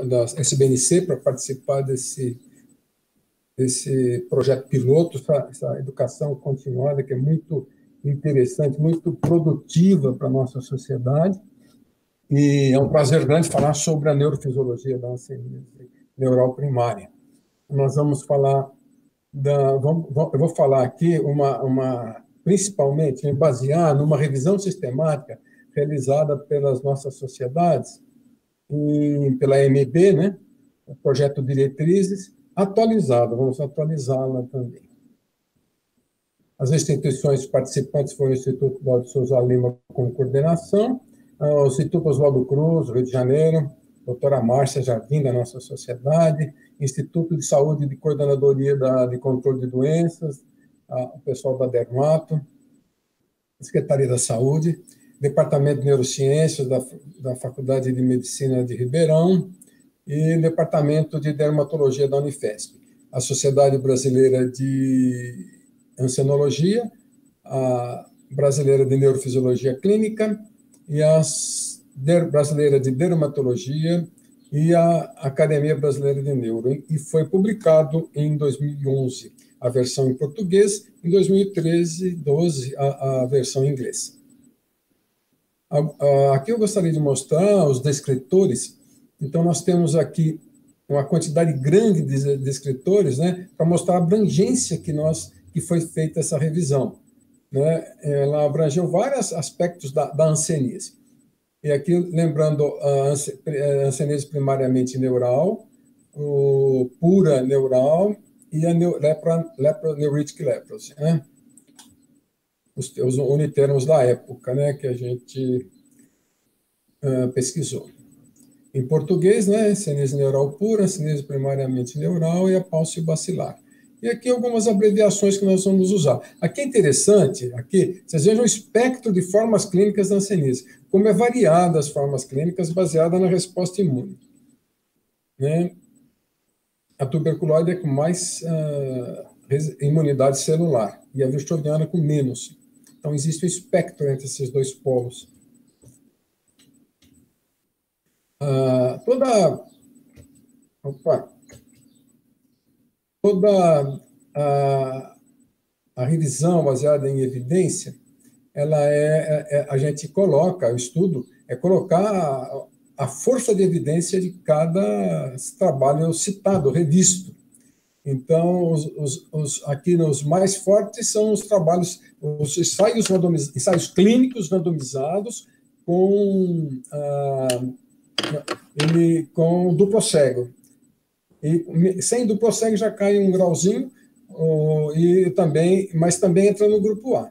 da SBNC para participar desse projeto piloto, essa educação continuada, que é muito interessante, muito produtiva para a nossa sociedade. E é um prazer grande falar sobre a neurofisiologia da hanseníase neural primária. Nós vamos falar eu vou falar aqui principalmente me basear numa revisão sistemática realizada pelas nossas sociedades e pela MB, né? O projeto Diretrizes, atualizado, vamos atualizá-la também. As instituições participantes foram o Instituto Cláudio Souza Lima, com coordenação, o Instituto Oswaldo Cruz, Rio de Janeiro, doutora Márcia Jardim, da nossa sociedade, Instituto de Saúde de Coordenadoria de Controle de Doenças, o pessoal da Dermato, Secretaria da Saúde, Departamento de Neurociências da Faculdade de Medicina de Ribeirão e Departamento de Dermatologia da Unifesp, a Sociedade Brasileira de Hansenologia, a Brasileira de Neurofisiologia Clínica e a Brasileira de Dermatologia e a Academia Brasileira de Neuro. E foi publicado em 2011 a versão em português, em 2013, 12, a versão em inglês. Aqui eu gostaria de mostrar os descritores. Então, nós temos aqui uma quantidade grande de descritores, né, para mostrar a abrangência que foi feita essa revisão, né? Ela abrangeu vários aspectos da hanseníase. E aqui, lembrando, a hanseníase primariamente neural, o pura neural e a leproneuritic leprosy, né? Os unitermos da época, né, que a gente pesquisou. Em português, né, hanseníase neural pura, hanseníase primariamente neural e a paucibacilar. E aqui algumas abreviações que nós vamos usar. Aqui é interessante, vocês vejam o espectro de formas clínicas da hanseníase, como é variada as formas clínicas baseada na resposta imune, né? A tuberculose é com mais imunidade celular e a virchoviana com menos. Então, existe um espectro entre esses dois polos. Toda a revisão baseada em evidência, a gente coloca, o estudo é colocar a força de evidência de cada trabalho citado, revisto. Então, aqui os mais fortes são os trabalhos, os ensaios clínicos randomizados com duplo cego. E sem duplo cego já cai um grauzinho, mas também entra no grupo A.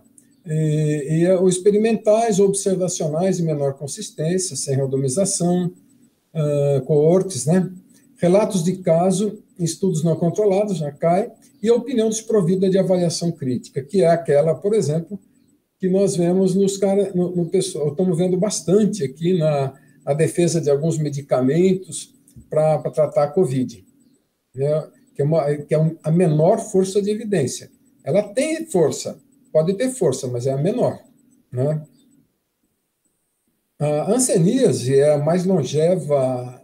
Os experimentais, observacionais de menor consistência, sem randomização, coortes, né? Relatos de caso, estudos não controlados, já cai, e a opinião desprovida de avaliação crítica, que é aquela, por exemplo, que nós vemos no pessoal, estamos vendo bastante aqui na defesa de alguns medicamentos para tratar a COVID, né? que é a menor força de evidência. Ela tem força, pode ter força, mas é a menor, né? A hanseníase é a mais longeva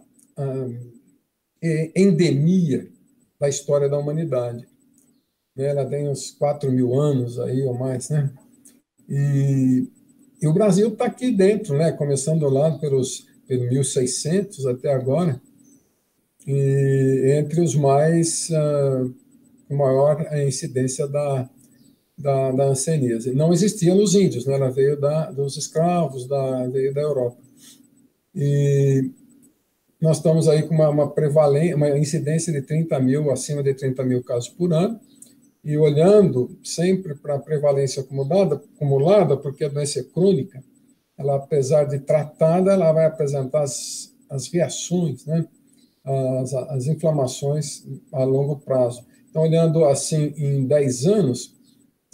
endemia da história da humanidade. Ela tem uns 4.000 anos aí ou mais, né? E o Brasil está aqui dentro, né? Começando lá pelos 1600 até agora, e entre os mais maior incidência da hanseníase. Não existia nos índios, né? Ela veio dos escravos, veio da Europa. E nós estamos aí com uma incidência de 30.000, acima de 30.000 casos por ano, e olhando sempre para a prevalência acumulada, porque a doença é crônica, ela, apesar de tratada, ela vai apresentar as reações, né? As inflamações a longo prazo. Então, olhando assim, em 10 anos,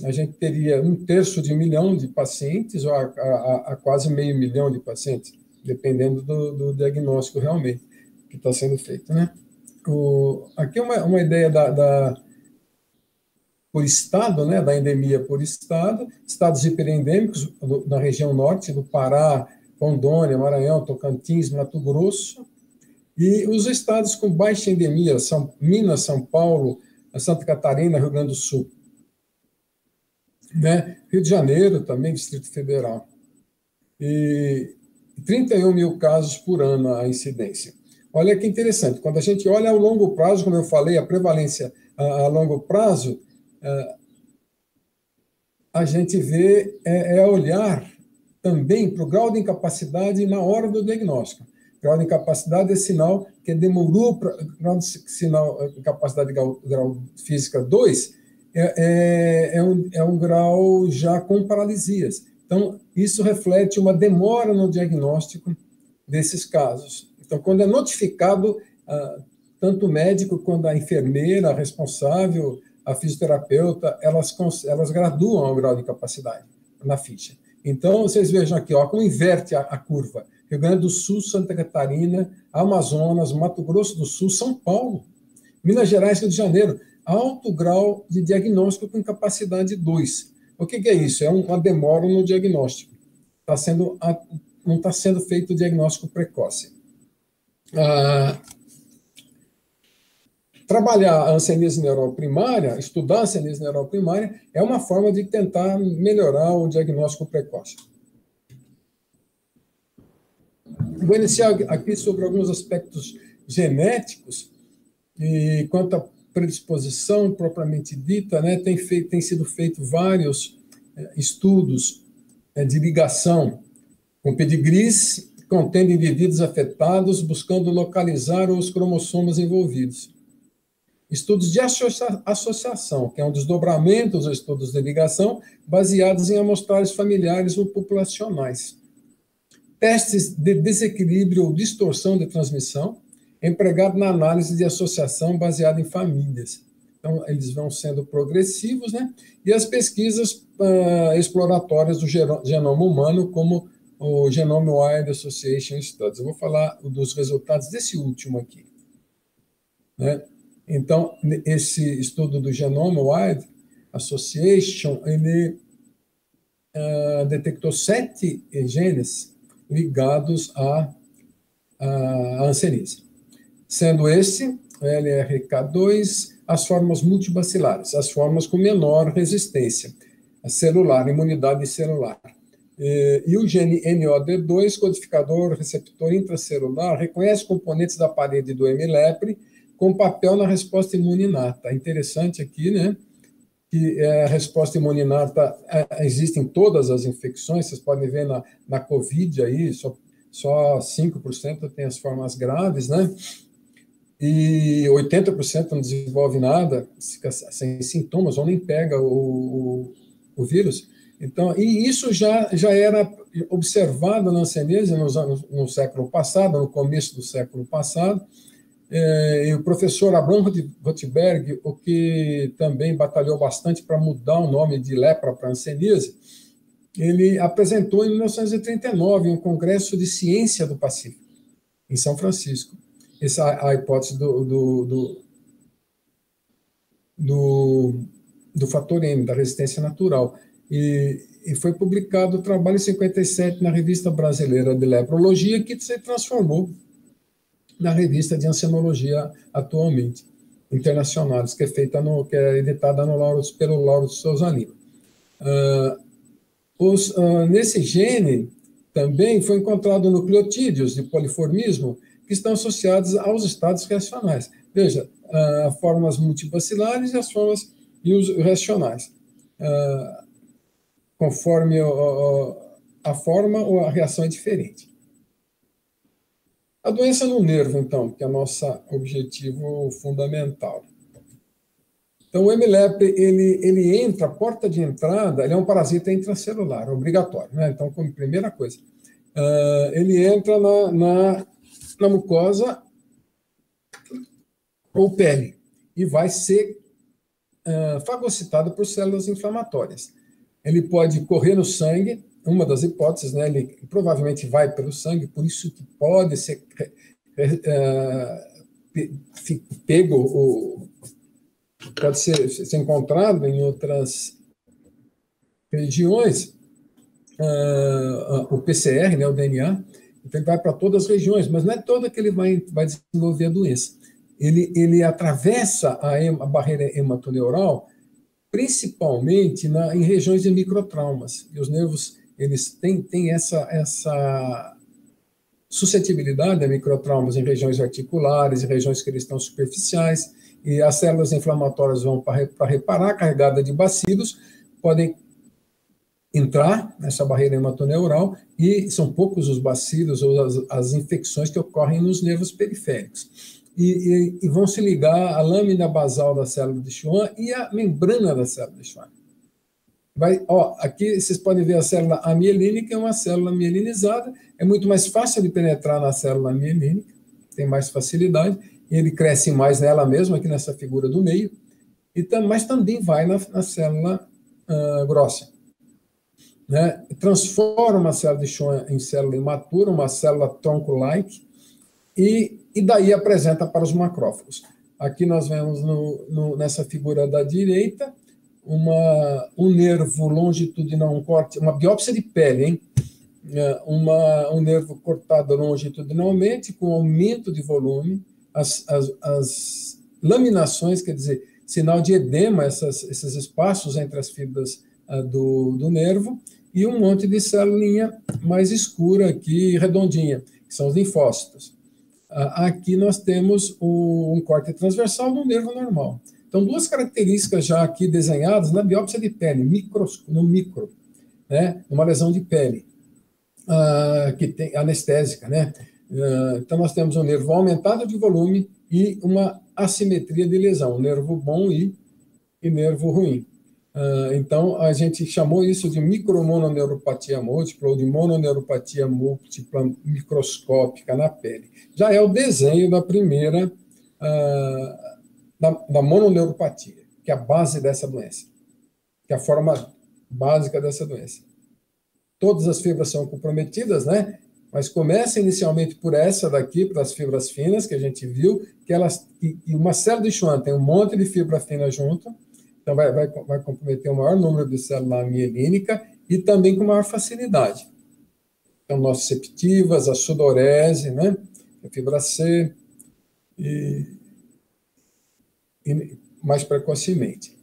a gente teria 1/3 de pacientes, ou a quase 500.000 de pacientes, dependendo do diagnóstico realmente que está sendo feito, né? Aqui é uma ideia por estado, né, da endemia por estado, estados hiperendêmicos na região norte, do Pará, Rondônia, Maranhão, Tocantins, Mato Grosso, E os estados com baixa endemia, são Minas, São Paulo, Santa Catarina, Rio Grande do Sul, né? Rio de Janeiro também, Distrito Federal. E 31 mil casos por ano a incidência. Olha que interessante, quando a gente olha ao longo prazo, como eu falei, a prevalência a longo prazo, a gente vê, olhar também para o grau de incapacidade na hora do diagnóstico. Grau de incapacidade é sinal que demorou para grau de sinal, incapacidade grau física 2 é um grau já com paralisias. Então, isso reflete uma demora no diagnóstico desses casos. Então, quando é notificado, tanto o médico quanto a enfermeira, a responsável, a fisioterapeuta, elas graduam o grau de incapacidade na ficha. Então, vocês vejam aqui, ó, como inverte a curva. Rio Grande do Sul, Santa Catarina, Amazonas, Mato Grosso do Sul, São Paulo, Minas Gerais, Rio de Janeiro, alto grau de diagnóstico com incapacidade 2. O que é isso? É uma demora no diagnóstico. Não está sendo feito o diagnóstico precoce. Trabalhar a hanseníase neural primária, estudar a hanseníase neural primária, é uma forma de tentar melhorar o diagnóstico precoce. Vou iniciar aqui sobre alguns aspectos genéticos, e quanto à predisposição propriamente dita, né, tem sido feito vários estudos de ligação com pedigrees, contendo indivíduos afetados, buscando localizar os cromossomos envolvidos. Estudos de associação, que é um desdobramento dos estudos de ligação, baseados em amostragens familiares ou populacionais. Testes de desequilíbrio ou distorção de transmissão, empregado na análise de associação baseada em famílias. Então, eles vão sendo progressivos, né? E as pesquisas exploratórias do genoma humano, como o Genome Wide Association Studies. Eu vou falar dos resultados desse último aqui, né? Então, esse estudo do Genome Wide Association, ele detectou 7 genes ligados à hanseníase, sendo esse, o LRK2, as formas multibacilares, as formas com menor resistência celular, imunidade celular. E o gene NOD2, codificador receptor intracelular, reconhece componentes da parede do hemilepre com papel na resposta imune inata. É interessante aqui, né, que a resposta imune inata existe em todas as infecções, vocês podem ver na COVID aí, só 5% tem as formas graves, né? E 80% não desenvolve nada, fica sem sintomas, ou nem pega o vírus. Então, e isso já era observado na hanseníase no século passado, no começo do século passado, e o professor Abraham Rothberg, o que também batalhou bastante para mudar o nome de lepra para hanseníase, ele apresentou em 1939 um congresso de ciência do Pacífico, em São Francisco, a hipótese do fator M, da resistência natural. E foi publicado o trabalho em 57 na Revista Brasileira de Leprologia, que se transformou na revista de Hansenologia atualmente, internacionais, que é editada pelo Lauro de Souza Lima. Nesse gene também foi encontrado nucleotídeos de poliformismo que estão associados aos estados reacionais. Veja, formas multibacilares e os reacionais. Conforme a forma, a reação é diferente. A doença no nervo, então, que é o nosso objetivo fundamental. Então, o hemilepre, ele entra, a porta de entrada, ele é um parasita intracelular, obrigatório, né? Então, como primeira coisa, ele entra na mucosa ou pele e vai ser fagocitado por células inflamatórias. Ele pode correr no sangue, uma das hipóteses, né? Ele provavelmente vai pelo sangue, por isso que pode ser pode ser encontrado em outras regiões, o PCR, né, o DNA, Então, ele vai para todas as regiões, mas não é toda que ele vai desenvolver a doença. Ele atravessa a barreira hematoneural, principalmente em regiões de microtraumas. E os nervos, eles têm essa suscetibilidade a microtraumas em regiões articulares, em regiões que eles estão superficiais, e as células inflamatórias vão para reparar a carregada de bacilos, podem entrar nessa barreira hematoneural, e são poucos os bacilos ou as infecções que ocorrem nos nervos periféricos. E vão se ligar à lâmina basal da célula de Schwann e à membrana da célula de Schwann. Aqui vocês podem ver a célula amielínica, é uma célula mielinizada, é muito mais fácil de penetrar na célula amielínica, tem mais facilidade, e ele cresce mais nela mesma, aqui nessa figura do meio, mas também vai na célula grossa. Né? Transforma a célula de Schwann em célula imatura, uma célula tronco-like, e daí apresenta para os macrófagos. Aqui nós vemos nessa figura da direita um nervo longitudinal, um corte, uma biópsia de pele, hein? Um nervo cortado longitudinalmente, com aumento de volume, as laminações, quer dizer, sinal de edema, esses espaços entre as fibras do nervo, e um monte de celulinha mais escura aqui, redondinha, que são os linfócitos. Aqui nós temos um corte transversal do nervo normal. Então, duas características já aqui desenhadas na biópsia de pele, no micro, né? Uma lesão de pele, que tem anestésica, né? Então, nós temos um nervo aumentado de volume e uma assimetria de lesão, nervo bom e nervo ruim. Então, a gente chamou isso de micromononeuropatia múltipla ou de mononeuropatia múltipla microscópica na pele. Já é o desenho da primeira, da mononeuropatia, que é a base dessa doença, que é a forma básica dessa doença. Todas as fibras são comprometidas, né? Mas começa inicialmente por essa daqui, para as fibras finas, que a gente viu, que uma célula de Schwann tem um monte de fibra fina junto, então vai comprometer o maior número de células mielínica e também com maior facilidade. Então, nociceptivas, a sudorese, né? A fibra C, e mais precocemente.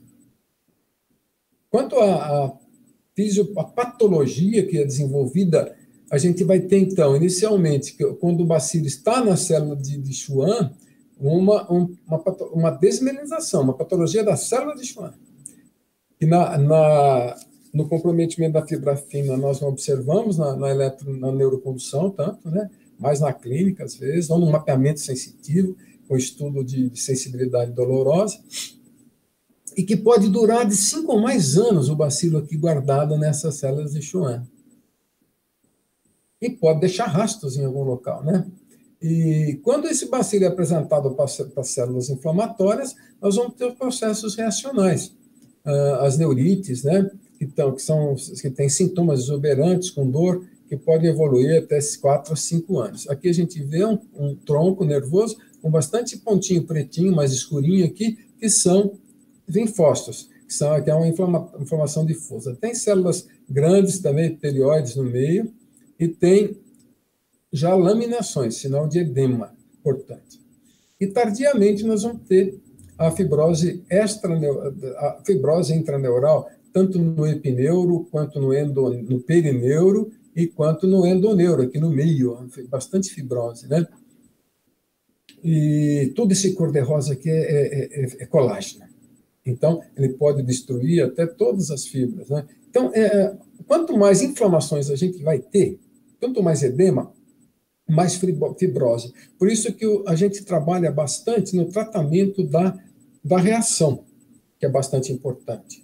Quanto à patologia que é desenvolvida, a gente vai ter, então, inicialmente, quando o bacilo está na célula de Schwann, uma desmelinização, uma patologia da célula de Schwann. E no comprometimento da fibra fina, nós não observamos na neurocondução tanto, né? Mais na clínica, às vezes, ou no mapeamento sensitivo, com estudo de sensibilidade dolorosa, e que pode durar de 5 ou mais anos o bacilo aqui guardado nessas células de Schwann. E pode deixar rastros em algum local, né? E quando esse bacilo é apresentado para as células inflamatórias, nós vamos ter os processos reacionais. As neurites, né? Que têm sintomas exuberantes, com dor, que podem evoluir até 4 a 5 anos. Aqui a gente vê um tronco nervoso com bastante pontinho pretinho, mais escurinho aqui, que são linfócitos, que é uma inflamação difusa. Tem células grandes também, epitelioides no meio, e tem já laminações, sinal de edema, importante. E tardiamente nós vamos ter a fibrose intraneural, tanto no epineuro, quanto no perineuro, e quanto no endoneuro, aqui no meio, bastante fibrose, né? E todo esse cor-de-rosa aqui é colágeno. Então, ele pode destruir até todas as fibras, né? Então, quanto mais inflamações a gente vai ter, quanto mais edema, mais fibrose. Por isso que a gente trabalha bastante no tratamento da reação, que é bastante importante.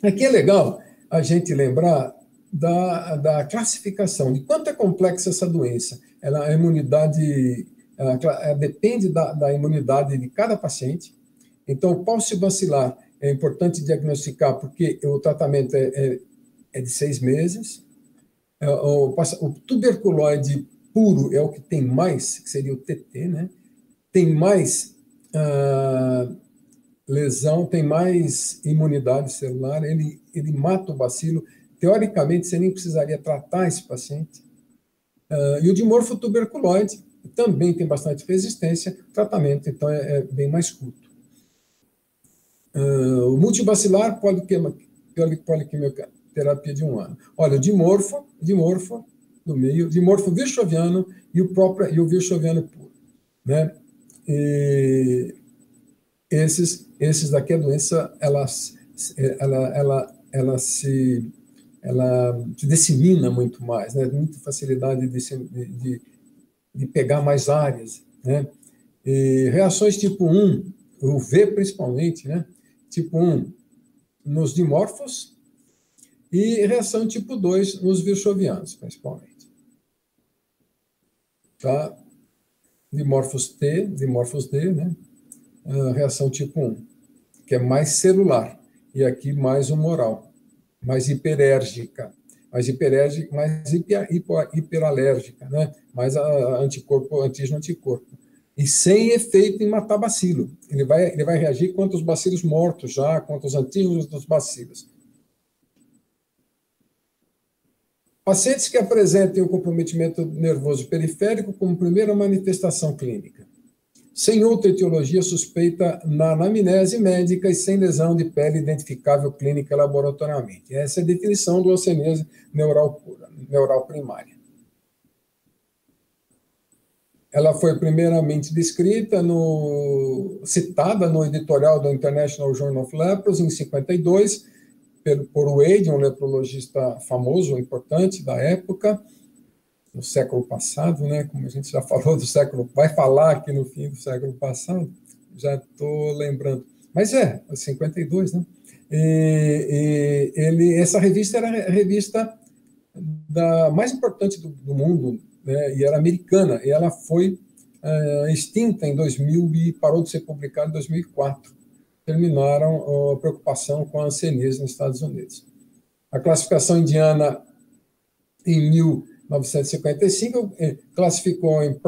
Aqui é legal a gente lembrar da classificação, de quanto é complexa essa doença. A imunidade depende da imunidade de cada paciente. Então, o pólcio bacilar é importante diagnosticar, porque o tratamento é de 6 meses. O tuberculoide puro é o que tem mais, que seria o TT, né? Tem mais lesão, tem mais imunidade celular, ele mata o bacilo, teoricamente, você nem precisaria tratar esse paciente. E o dimorfo tuberculoide também tem bastante resistência, o tratamento, então, é bem mais curto. O multibacilar, poliquimioterapia de 1 ano. Olha, o dimorfo do meio, dimorfo virchoviano e o virchoviano puro, né? E esses daqui, a doença, ela se dissemina muito mais, né? Muita facilidade de pegar mais áreas, né? E reações tipo 1, o V principalmente, né? Tipo 1 nos dimorfos e reação tipo 2 nos virchovianos, principalmente. Tá? Dimorfos D, né? Reação tipo 1, que é mais celular, e aqui mais humoral, mais hiperérgica, mais hiperalérgica, né? Mais antígeno-anticorpo. E sem efeito em matar bacilo. Ele vai reagir contra os bacilos mortos já, contra os antígenos dos bacilos. Pacientes que apresentem o comprometimento nervoso periférico como primeira manifestação clínica, sem outra etiologia suspeita na anamnese médica e sem lesão de pele identificável clínica laboratorialmente. Essa é a definição do hanseníase neural primária. Ela foi primeiramente descrita, citada no editorial do International Journal of Leprosy, em 52, por Wade, um leprologista famoso, importante da época, no século passado, né? Como a gente já falou do século, vai falar aqui no fim do século passado, já estou lembrando. Mas 52, né? Essa revista era a revista mais importante do mundo, né? E era americana, e ela foi extinta em 2000 e parou de ser publicada em 2004. Terminaram a preocupação com a hanseníase nos Estados Unidos. A classificação indiana, em 1955, classificou em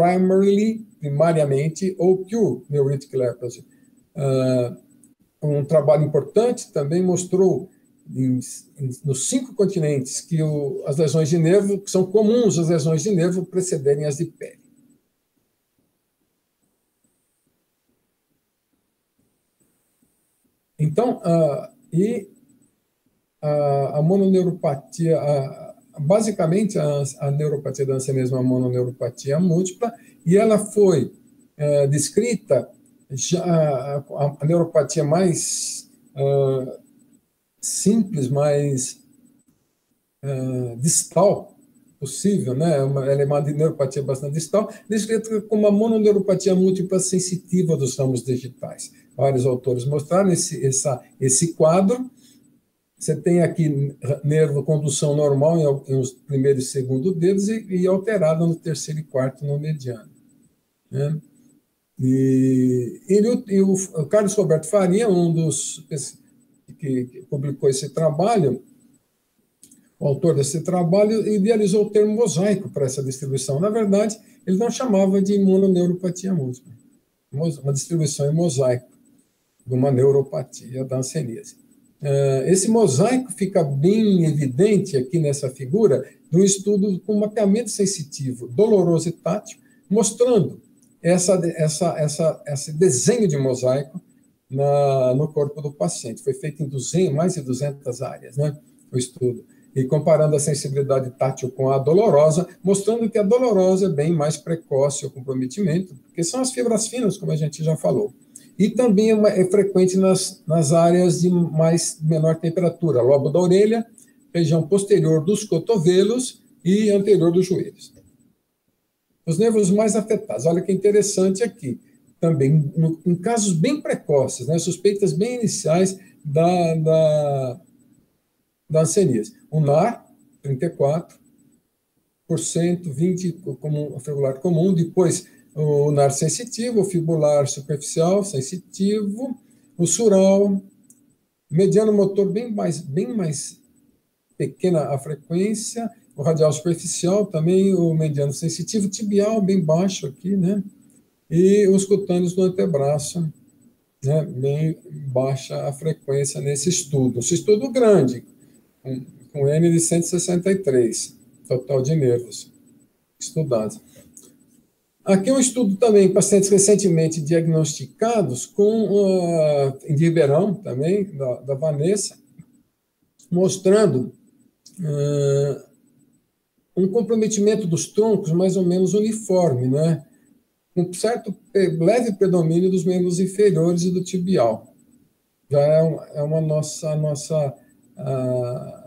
primariamente, ou pure neuritic leprosy. Um trabalho importante também mostrou nos 5 continentes que as lesões de nervo, que são comuns as lesões de nervo, precederem as de pele. Então, a mononeuropatia, basicamente a neuropatia da hanseníase é uma mononeuropatia múltipla, e ela foi descrita, a neuropatia mais simples, mais distal possível, né? Ela é uma neuropatia bastante distal, descrita como uma mononeuropatia múltipla sensitiva dos ramos digitais. Vários autores mostraram esse quadro. Você tem aqui nervo condução normal em os primeiro e segundo dedos e alterada no terceiro e quarto no mediano, né? E o Carlos Roberto Faria, um dos que publicou esse trabalho, o autor desse trabalho, idealizou o termo mosaico para essa distribuição. Na verdade, ele não chamava de mononeuropatia múltipla, uma distribuição em mosaico de uma neuropatia da hanseníase. Esse mosaico fica bem evidente aqui nessa figura de um estudo com mapeamento sensitivo, doloroso e tátil, mostrando esse desenho de mosaico no corpo do paciente. Foi feito em mais de 200 áreas, né, o estudo. E comparando a sensibilidade tátil com a dolorosa, mostrando que a dolorosa é bem mais precoce o comprometimento, porque são as fibras finas, como a gente já falou. E também é frequente nas áreas de menor temperatura, lobo da orelha, região posterior dos cotovelos e anterior dos joelhos. Os nervos mais afetados, olha que interessante aqui, também em casos bem precoces, né, suspeitas bem iniciais da hanseníase. O NAR, 34%, 20% como fibular comum, depois o NAR sensitivo, o fibular superficial sensitivo, o sural, mediano motor bem mais pequena a frequência, o radial superficial também, o mediano sensitivo, tibial bem baixo aqui, né? E os cutâneos do antebraço, né? Bem baixa a frequência nesse estudo. Esse estudo grande, com N de 163, total de nervos estudados. Aqui um estudo também, pacientes recentemente diagnosticados de Ribeirão também, da Vanessa, mostrando um comprometimento dos troncos mais ou menos uniforme, né? Um certo leve predomínio dos membros inferiores e do tibial. Já é uma nossa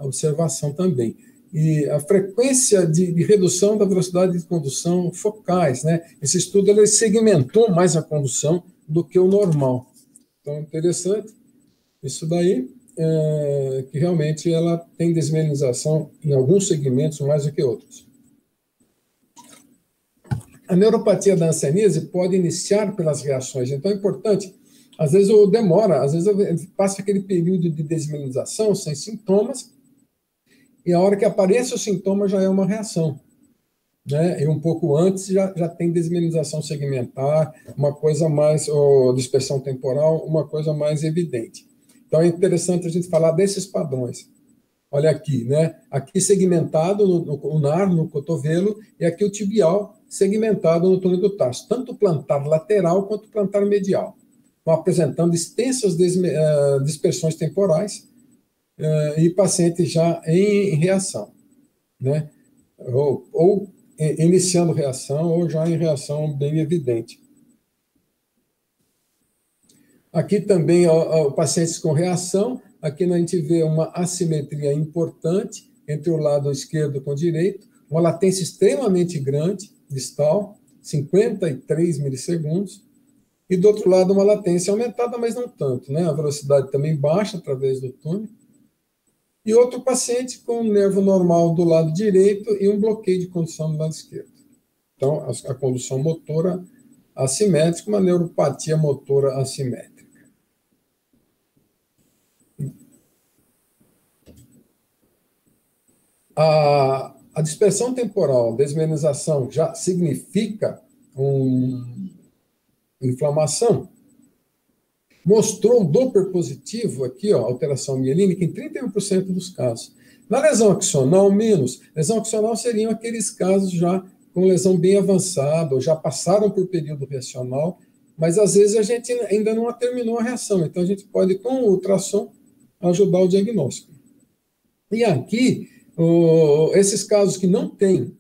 observação também. E a frequência de redução da velocidade de condução focais, né? Esse estudo ele segmentou mais a condução do que o normal. Então, interessante isso daí, que realmente ela tem desmelinização em alguns segmentos mais do que outros. A neuropatia da hanseníase pode iniciar pelas reações, então é importante, às vezes demora, às vezes passa aquele período de desmelinização sem sintomas, e a hora que aparece o sintoma já é uma reação, né? E um pouco antes já tem desmelinização segmentar, uma coisa mais, ou dispersão temporal, uma coisa mais evidente. Então é interessante a gente falar desses padrões. Olha aqui, né? Aqui segmentado no ulnar, no cotovelo, e aqui o tibial segmentado no túnel do tarso, tanto o plantar lateral quanto o plantar medial, apresentando extensas dispersões temporais e paciente já em reação, né? Ou iniciando reação, ou já em reação bem evidente. Aqui também, pacientes com reação, aqui a gente vê uma assimetria importante entre o lado esquerdo com o direito, uma latência extremamente grande, distal, 53 milissegundos, e do outro lado uma latência aumentada, mas não tanto, né? A velocidade também baixa através do túnel. E outro paciente com um nervo normal do lado direito e um bloqueio de condução do lado esquerdo. Então, a condução motora assimétrica, uma neuropatia motora assimétrica. A dispersão temporal, desmelinização, já significa inflamação. Mostrou um Doppler positivo aqui, ó, alteração mielínica, em 31% dos casos. Na lesão axonal, menos. Lesão axonal seriam aqueles casos já com lesão bem avançada, ou já passaram por período reacional, mas às vezes a gente ainda não terminou a reação, então a gente pode, com o ultrassom, ajudar o diagnóstico. E aqui, esses casos que não têm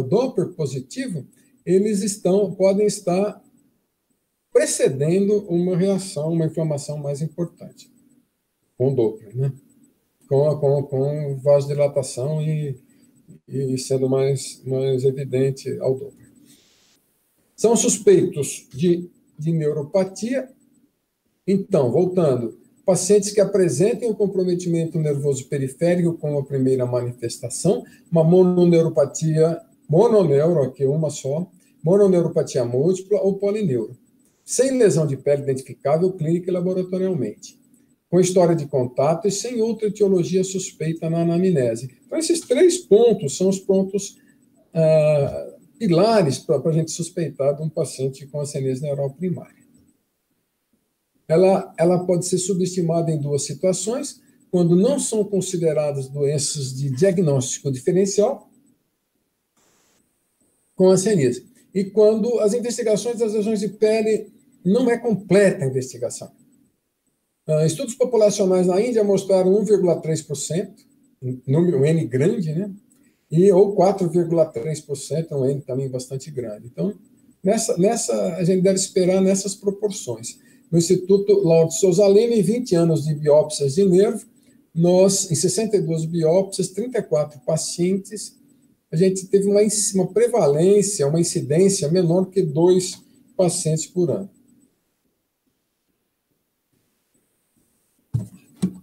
Doppler positivo, eles podem estar precedendo uma reação, uma inflamação mais importante, com Doppler, né? Com vasodilatação e sendo mais evidente ao Doppler. São suspeitos de neuropatia. Então, voltando, pacientes que apresentem um comprometimento nervoso periférico como a primeira manifestação, uma mononeuropatia, mononeuro, aqui uma só, mononeuropatia múltipla ou polineuro, sem lesão de pele identificável clínica e laboratorialmente, com história de contato e sem outra etiologia suspeita na anamnese. Então, esses 3 pontos são os pontos pilares para a gente suspeitar de um paciente com hanseníase neural primária. Ela pode ser subestimada em 2 situações, quando não são consideradas doenças de diagnóstico diferencial com hanseníase, e quando as investigações das lesões de pele não é completa a investigação. Estudos populacionais na Índia mostraram 1,3%, número N grande, né? Ou 4,3%, um N também bastante grande. Então, a gente deve esperar nessas proporções. No Instituto Lauro de Souza Lima, em 20 anos de biópsias de nervo, nós, em 62 biópsias, 34 pacientes, a gente teve uma prevalência, uma incidência menor que 2 pacientes por ano.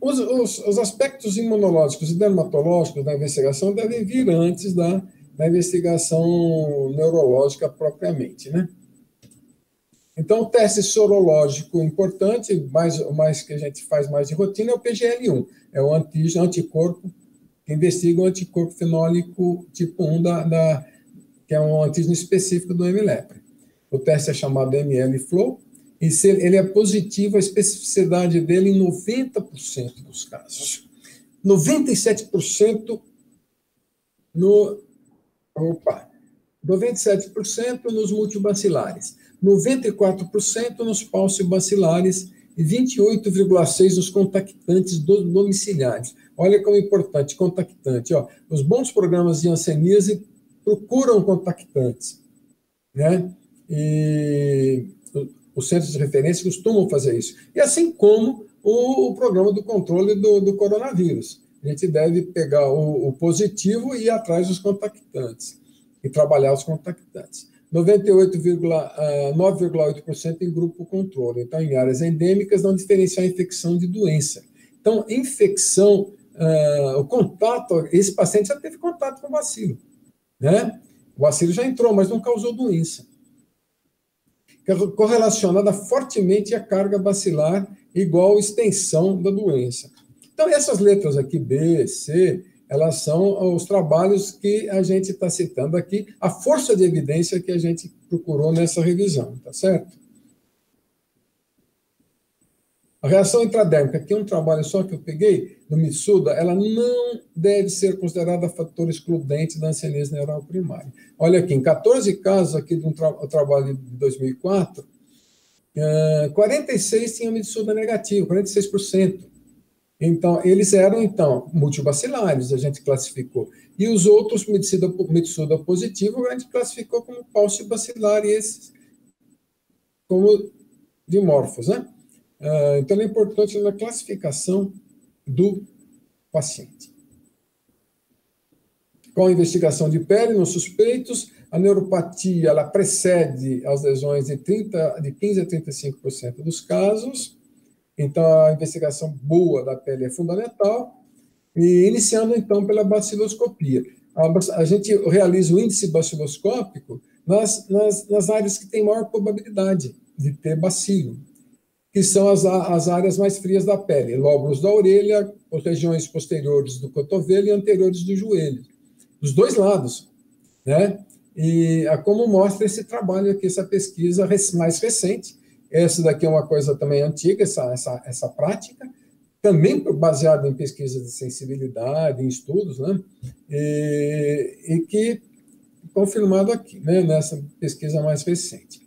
Os aspectos imunológicos e dermatológicos da investigação devem vir antes da investigação neurológica propriamente, né? Então, o teste sorológico importante, mais que a gente faz mais de rotina, é o PGL-1, é o anticorpo que investiga o anticorpo fenólico tipo 1, que é um antígeno específico do M-lepre. O teste é chamado ML-Flow, e ele é positivo, a especificidade dele em 90% dos casos. 97% no... Opa! 97% nos multibacilares, 94% nos falcibacilares e 28,6% nos contactantes domiciliares. Olha como é importante, contactante. Ó, os bons programas de hanseníase procuram contactantes, né? E os centros de referência costumam fazer isso. E assim como o programa do controle do coronavírus. A gente deve pegar o positivo e ir atrás dos contactantes e trabalhar os contactantes. 9,8% em grupo controle. Então, em áreas endêmicas, não diferenciar a infecção de doença. Então, infecção, o contato, esse paciente já teve contato com o bacilo, né? O bacilo já entrou, mas não causou doença. Correlacionada fortemente à carga bacilar, igual extensão da doença. Então, essas letras aqui, B, C, elas são os trabalhos que a gente está citando aqui, a força de evidência que a gente procurou nessa revisão, tá certo? A reação intradérmica, aqui é um trabalho só que eu peguei, do Mitsuda, ela não deve ser considerada fator excludente da hanseníase neural primária. Olha aqui, em 14 casos aqui de um trabalho de 2004, 46 tinham Mitsuda negativo, 46%. Então, eles eram, então, multibacilares, a gente classificou. E os outros, Mitsuda positivo, a gente classificou como falcibacilar, e esses como dimorfos, né? Então, é importante na classificação do paciente. Com a investigação de pele nos suspeitos, a neuropatia ela precede as lesões de 15% a 35% dos casos. Então, a investigação boa da pele é fundamental. E iniciando, então, pela baciloscopia. A gente realiza o índice baciloscópico nas áreas que têm maior probabilidade de ter bacilo, que são as áreas mais frias da pele, lóbulos da orelha, as regiões posteriores do cotovelo e anteriores do joelho, dos dois lados, né? E como mostra esse trabalho aqui, essa pesquisa mais recente. Essa daqui é uma coisa também antiga, essa prática, também baseada em pesquisas de sensibilidade, em estudos, né? E que confirmado aqui, né? Nessa pesquisa mais recente.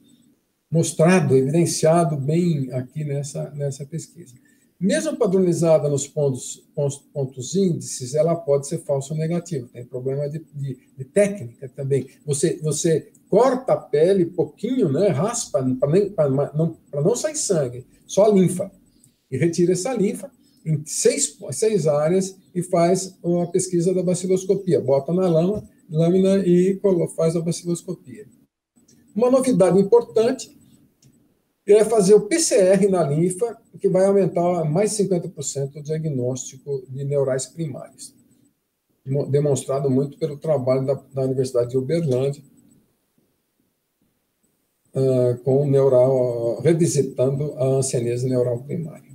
Mostrado, evidenciado bem aqui nessa pesquisa. Mesmo padronizada nos pontos índices, ela pode ser falsa ou negativa. Tem problema de técnica também. Você corta a pele pouquinho, né, raspa, para não sair sangue, só linfa. E retira essa linfa em seis áreas e faz a pesquisa da baciloscopia. Bota na lâmina e faz a baciloscopia. Uma novidade importante é fazer o PCR na linfa, que vai aumentar mais 50% o diagnóstico de neurais primários, demonstrado muito pelo trabalho da Universidade de Uberlândia, com o neural, revisitando a hanseníase neural primária.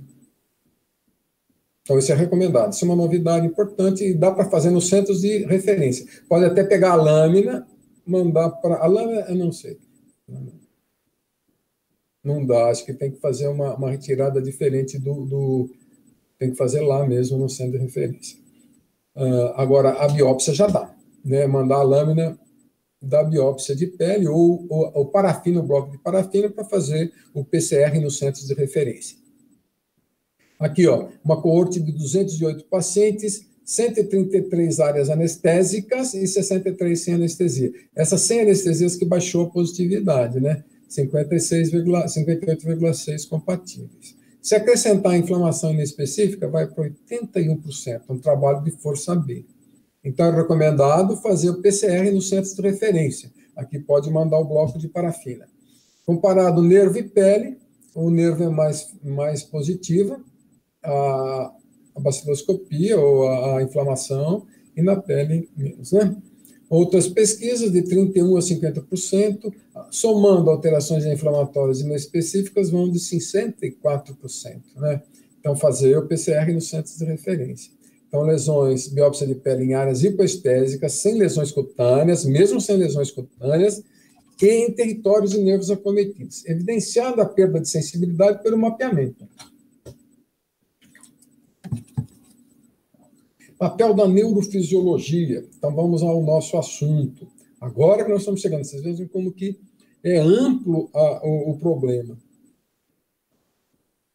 Então, isso é recomendado. Isso é uma novidade importante e dá para fazer nos centros de referência. Pode até pegar a lâmina, mandar para... A lâmina, eu não sei. Não dá, acho que tem que fazer uma retirada diferente tem que fazer lá mesmo no centro de referência. Agora, a biópsia já dá, né? Mandar a lâmina da biópsia de pele ou parafina, o bloco de parafina, para fazer o PCR nos centros de referência. Aqui, ó, uma coorte de 208 pacientes, 133 áreas anestésicas e 63 sem anestesia. Essas sem anestesias que baixou a positividade, né? 58,6 compatíveis. Se acrescentar a inflamação inespecífica, vai para 81%, um trabalho de força B. Então, é recomendado fazer o PCR nos centros de referência. Aqui pode mandar o bloco de parafina. Comparado nervo e pele, o nervo é mais positiva, a baciloscopia ou a inflamação, e na pele menos, né? Outras pesquisas de 31% a 50%, somando alterações inflamatórias inespecíficas, vão de 64%, né? Então, fazer o PCR nos centros de referência. Então, lesões, biópsia de pele em áreas hipoestésicas, sem lesões cutâneas, mesmo sem lesões cutâneas, e em territórios e nervos acometidos, evidenciando a perda de sensibilidade pelo mapeamento. Papel da neurofisiologia. Então, vamos ao nosso assunto. Agora que nós estamos chegando, vocês vejam como que é amplo o problema.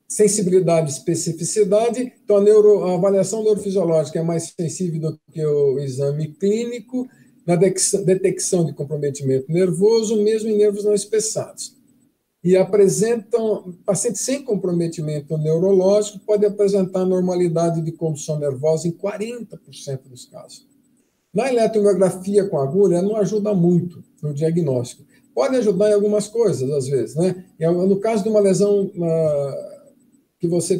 Sensibilidade e especificidade. Então, a avaliação neurofisiológica é mais sensível do que o exame clínico na detecção de comprometimento nervoso, mesmo em nervos não espessados. E apresentam, pacientes sem comprometimento neurológico podem apresentar normalidade de condução nervosa em 40% dos casos. Na eletromiografia com agulha, não ajuda muito no diagnóstico. Pode ajudar em algumas coisas, às vezes, né? No caso de uma lesão que você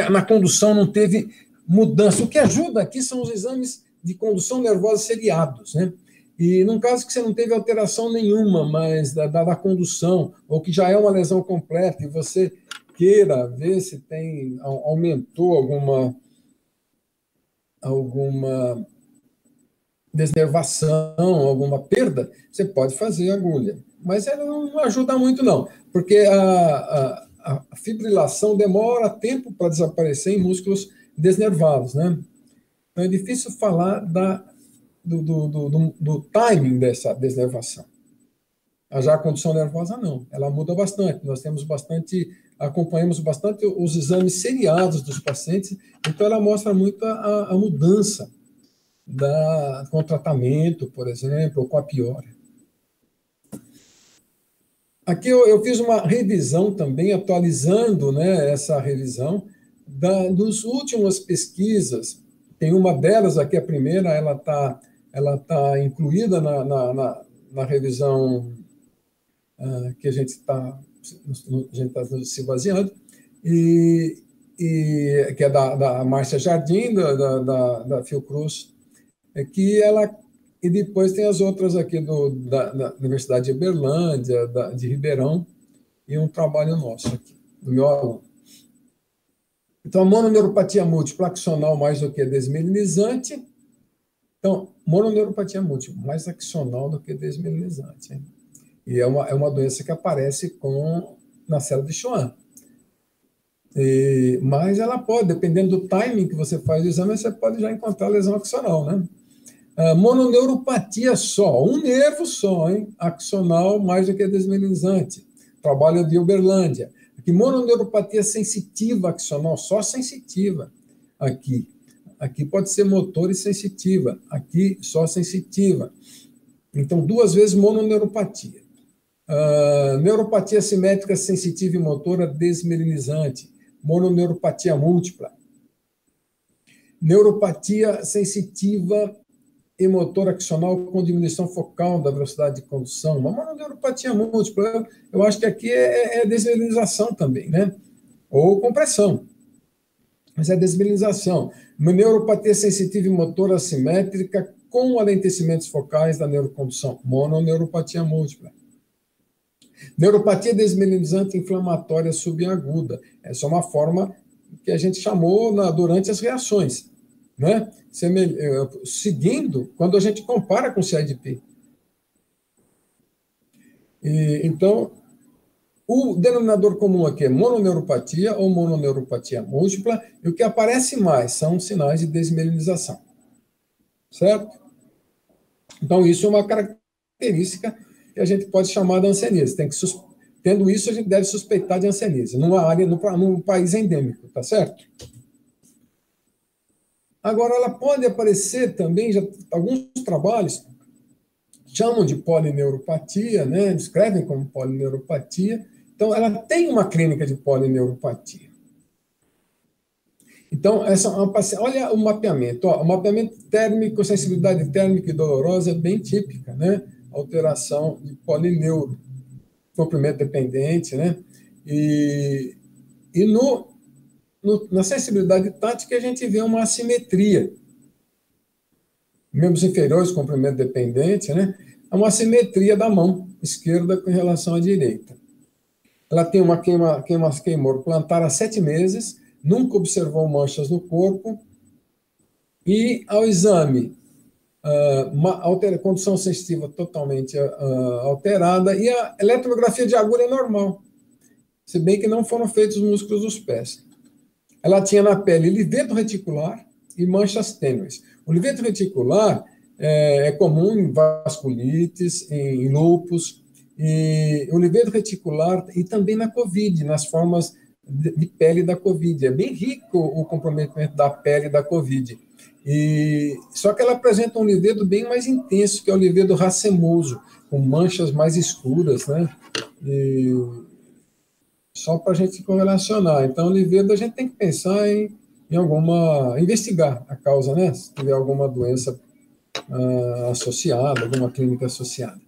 na condução não teve mudança. O que ajuda aqui são os exames de condução nervosa seriados, né? E num caso que você não teve alteração nenhuma, mas da condução, ou que já é uma lesão completa, e você queira ver se aumentou alguma desnervação, alguma perda, você pode fazer agulha. Mas ela não ajuda muito, não, porque a fibrilação demora tempo para desaparecer em músculos desnervados, né? Então é difícil falar do timing dessa desnervação. Já a condução nervosa, não. Ela muda bastante. Nós acompanhamos bastante os exames seriados dos pacientes, então ela mostra muito a mudança com o tratamento, por exemplo, ou com a piora. Aqui eu fiz uma revisão também, atualizando, né, essa revisão dos últimas pesquisas. Tem uma delas aqui, a primeira, ela tá incluída na revisão que a gente está se baseando, e que é da Márcia Jardim, da Fiocruz, e depois tem as outras aqui da Universidade de Uberlândia, de Ribeirão, e um trabalho nosso aqui, do meu aluno. Então, a mononeuropatia múltipla axonal mais do que desmielinizante. Então, mononeuropatia múltipla, mais axonal do que desmielinizante. Hein? E é uma doença que aparece na célula de Schwann. Mas ela pode, dependendo do timing que você faz o exame, você pode já encontrar lesão axonal, né? Mononeuropatia só, um nervo só, hein? Axonal mais do que desmielinizante. Trabalho de Uberlândia. Aqui, mononeuropatia sensitiva axonal, só sensitiva. Aqui pode ser motor e sensitiva. Aqui, só sensitiva. Então, 2 vezes mononeuropatia. Neuropatia simétrica sensitiva e motora desmielinizante. Mononeuropatia múltipla. Neuropatia sensitiva e motor axonal com diminuição focal da velocidade de condução. Uma mononeuropatia múltipla, eu acho que aqui é desmielinização também, né? Ou compressão. Mas é desmielinização. Uma neuropatia sensitiva e motor assimétrica com alentecimentos focais da neurocondução. Mononeuropatia múltipla. Neuropatia desmielinizante inflamatória subaguda. Essa é uma forma que a gente chamou durante as reações, né? Seguindo, quando a gente compara com o CIDP. Então, o denominador comum aqui é mononeuropatia ou mononeuropatia múltipla, e o que aparece mais são sinais de desmielinização. Certo? Então, isso é uma característica que a gente pode chamar de hanseníase. Tendo isso, a gente deve suspeitar de hanseníase, num país endêmico, tá certo? Agora, ela pode aparecer também, alguns trabalhos chamam de polineuropatia, né? Descrevem como polineuropatia. Então, ela tem uma clínica de polineuropatia. Então, olha o mapeamento. O mapeamento térmico, sensibilidade térmica e dolorosa é bem típica, né? Alteração de polineuro, comprimento dependente, né? E na sensibilidade tática, a gente vê uma assimetria. Membros inferiores, comprimento dependente, né? É uma assimetria da mão esquerda com relação à direita. Ela tem uma queimor plantar há 7 meses, nunca observou manchas no corpo, e ao exame, condução sensitiva totalmente alterada, e a eletromiografia de agulha é normal, se bem que não foram feitos os músculos dos pés. Ela tinha na pele livedo reticular, e manchas tênues. O livedo reticular é comum em vasculites, em lúpus, e o livedo reticular, e também na COVID, nas formas de pele da COVID. É bem rico o comprometimento da pele da COVID. Só que ela apresenta um livedo bem mais intenso, que é o livedo racemoso, com manchas mais escuras, né? E só para a gente correlacionar. Então, o livedo, a gente tem que pensar em investigar a causa, né? Se tiver alguma doença associada, alguma clínica associada.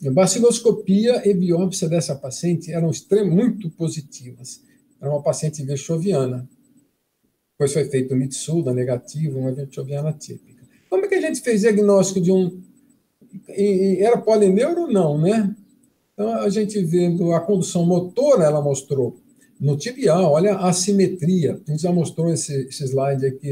A baciloscopia e biópsia dessa paciente eram muito positivas. Era uma paciente verchoviana. Depois foi feito o Mitsuda negativo, uma verchoviana típica. Como é que a gente fez diagnóstico de um... Era polineuro ou não, né? Então, a gente vendo a condução motora, ela mostrou no tibial, olha a assimetria. A gente já mostrou esse slide aqui,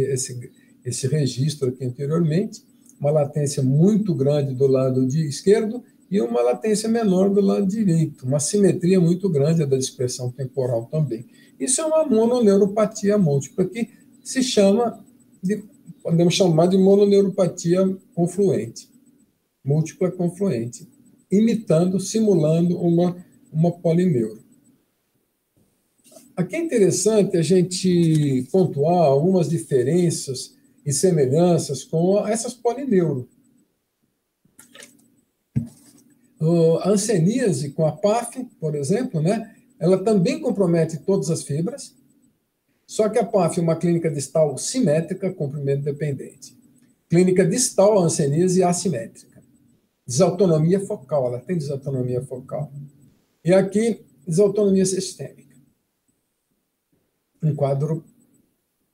esse registro aqui anteriormente. Uma latência muito grande do lado esquerdo e uma latência menor do lado direito. Uma simetria muito grande da dispersão temporal também. Isso é uma mononeuropatia múltipla, que se chama, podemos chamar de mononeuropatia confluente, múltipla confluente, imitando, simulando uma polineuro. Aqui é interessante a gente pontuar algumas diferenças e semelhanças com essas polineuro. A hanseníase com a PAF, por exemplo, né, ela também compromete todas as fibras, só que a PAF é uma clínica distal simétrica, comprimento dependente. Clínica distal, a hanseníase assimétrica. Desautonomia focal, ela tem desautonomia focal. E aqui, desautonomia sistêmica. Um quadro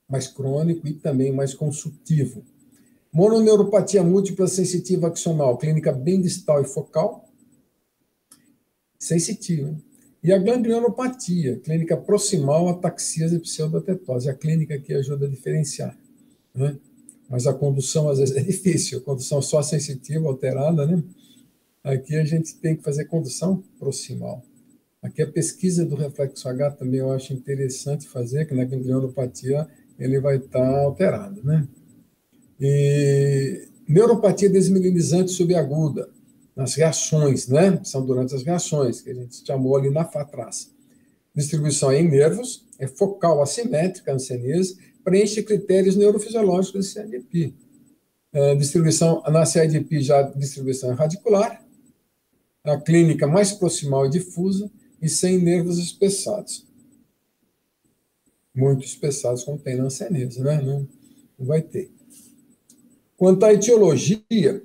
mais crônico e também mais consultivo. Mononeuropatia múltipla sensitiva axonal, clínica bem distal e focal, sensitiva. E a ganglionopatia, clínica proximal, ataxias e pseudotetose. A clínica aqui ajuda a diferenciar, né? Mas a condução, às vezes, é difícil. A condução só sensitiva, alterada, né? Aqui a gente tem que fazer condução proximal. Aqui a pesquisa do reflexo H também eu acho interessante fazer, que na ganglionopatia ele vai estar alterado, né? E neuropatia desmielinizante subaguda, nas reações, né? São durante as reações, que a gente chamou ali na FATRAS. Distribuição em nervos, é focal assimétrica, hanseníase, preenche critérios neurofisiológicos de CIDP. Distribuição na CIDP, já distribuição radicular, a clínica mais proximal e difusa, e sem nervos espessados. Muito espessados, como tem na hanseníase, né? Não vai ter. Quanto à etiologia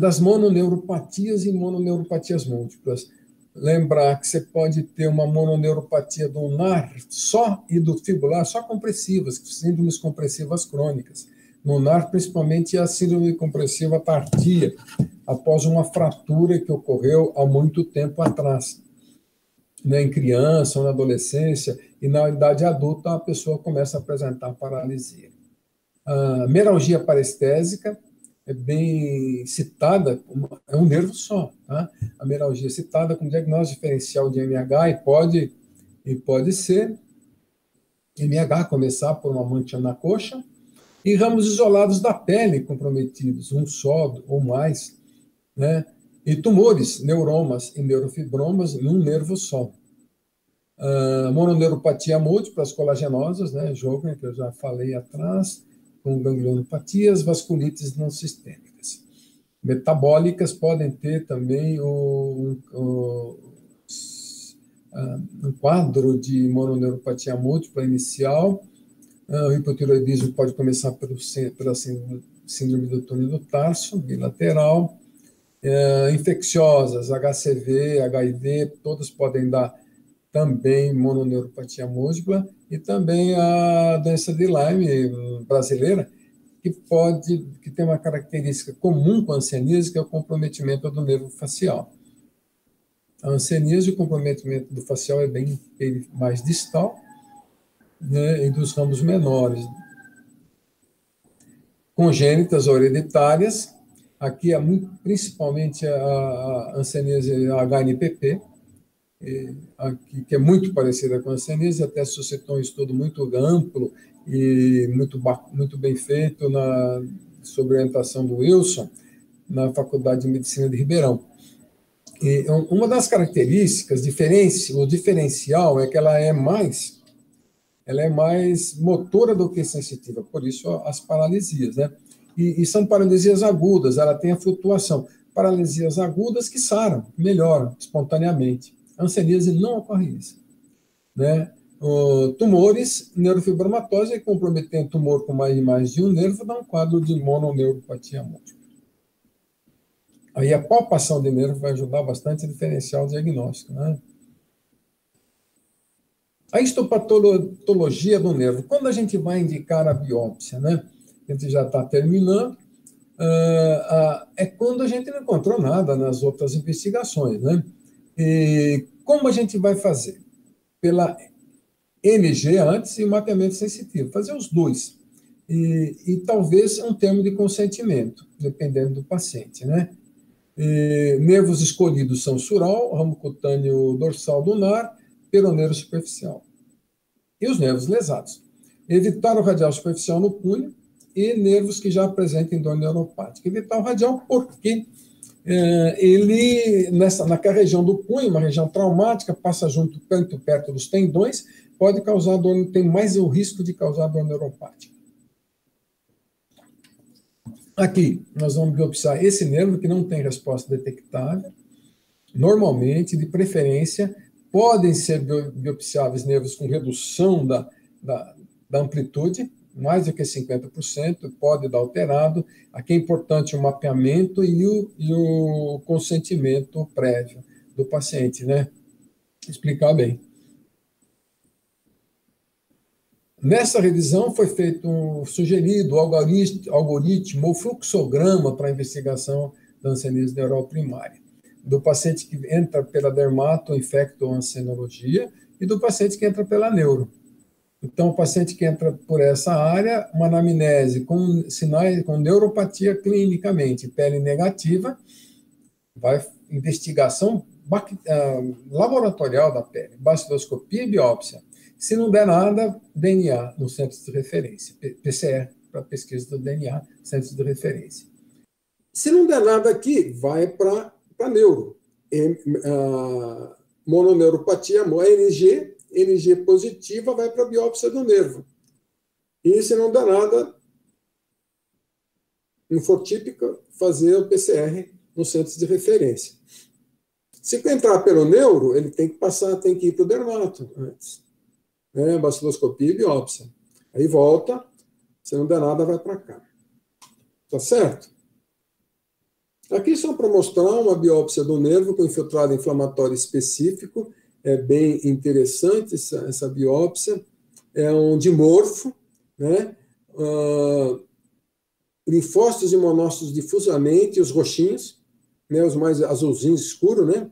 das mononeuropatias e mononeuropatias múltiplas, lembrar que você pode ter uma mononeuropatia do NAR só e do fibular só compressivas, síndromes compressivas crônicas. No NAR, principalmente, a síndrome compressiva tardia, após uma fratura que ocorreu há muito tempo atrás. Né, em criança ou na adolescência, e na idade adulta a pessoa começa a apresentar paralisia. A meralgia parestésica é bem citada, é um nervo só, tá? A meralgia é citada com diagnóstico diferencial de MH e pode ser MH começar por uma mancha na coxa e ramos isolados da pele comprometidos, um só ou mais, né? E tumores, neuromas e neurofibromas em um nervo só. Mononeuropatia múltipla, as colagenosas, né? Jogo que eu já falei atrás, com ganglionopatias, vasculites não sistêmicas. Metabólicas podem ter também um quadro de mononeuropatia múltipla inicial. O hipotiroidismo pode começar pela síndrome do túnel do tarso, bilateral. Infecciosas, HCV, HIV, todas podem dar também mononeuropatia múltipla, e também a doença de Lyme brasileira, que tem uma característica comum com a hanseníase, que é o comprometimento do nervo facial. A hanseníase, o comprometimento do facial é bem mais distal, né, e dos ramos menores. Congênitas ou hereditárias, aqui é principalmente a hanseníase HNPP, aqui, que é muito parecida com a hanseníase, até suscitou um estudo muito amplo e muito bem feito, sob orientação do Wilson, na Faculdade de Medicina de Ribeirão. E uma das características, o diferencial é que ela é mais motora do que sensitiva, por isso as paralisias, né? E são paralisias agudas, ela tem a flutuação. Paralisias agudas que saram, melhoram espontaneamente. A hanseníase não ocorre isso, né? Tumores, neurofibromatose, comprometendo tumor com mais de um nervo, dá um quadro de mononeuropatia múltipla. Aí a palpação de nervo vai ajudar bastante a diferenciar o diagnóstico, né? A histopatologia do nervo. Quando a gente vai indicar a biópsia, né? A gente já está terminando, é quando a gente não encontrou nada nas outras investigações, né? E como a gente vai fazer? Pela NG antes e o mapeamento sensitivo, fazer os dois. E talvez um termo de consentimento, dependendo do paciente, né? Nervos escolhidos são sural, ramo cutâneo dorsal lunar, peroneiro superficial. E os nervos lesados. Evitar o radial superficial no punho e nervos que já apresentem dor neuropática. Evitar o radial porque ele, naquela região do punho, uma região traumática, passa junto, perto dos tendões, pode causar dor, tem mais o risco de causar dor neuropática. Aqui, nós vamos biopsiar esse nervo que não tem resposta detectável. Normalmente, de preferência, podem ser biopsiáveis nervos com redução da amplitude, mais do que 50%, pode dar alterado. Aqui é importante o mapeamento e o consentimento prévio do paciente, né? Explicar bem. Nessa revisão foi feito sugerido algoritmo ou fluxograma para a investigação da hanseníase neural primária, do paciente que entra pela dermato, infecto ou hansenologia e do paciente que entra pela neuro. Então, o paciente que entra por essa área, uma anamnese com sinais, com neuropatia clinicamente, pele negativa, vai investigação laboratorial da pele, baciloscopia e biópsia. Se não der nada, DNA no centro de referência, PCR para pesquisa do DNA, centro de referência. Se não der nada aqui, vai para neuro. Mononeuropatia, NG positiva, vai para a biópsia do nervo. E se não der nada, não for típica, fazer o PCR no centro de referência. Se entrar pelo neuro, ele tem que ir para o dermato antes. Baciloscopia e biópsia. Aí volta, se não der nada, vai para cá. Tá certo? Aqui só para mostrar uma biópsia do nervo com infiltrado inflamatório específico. É bem interessante essa biópsia. É um dimorfo, né? Linfócitos e monócitos difusamente, os roxinhos, né? Os mais azulzinhos escuros, né?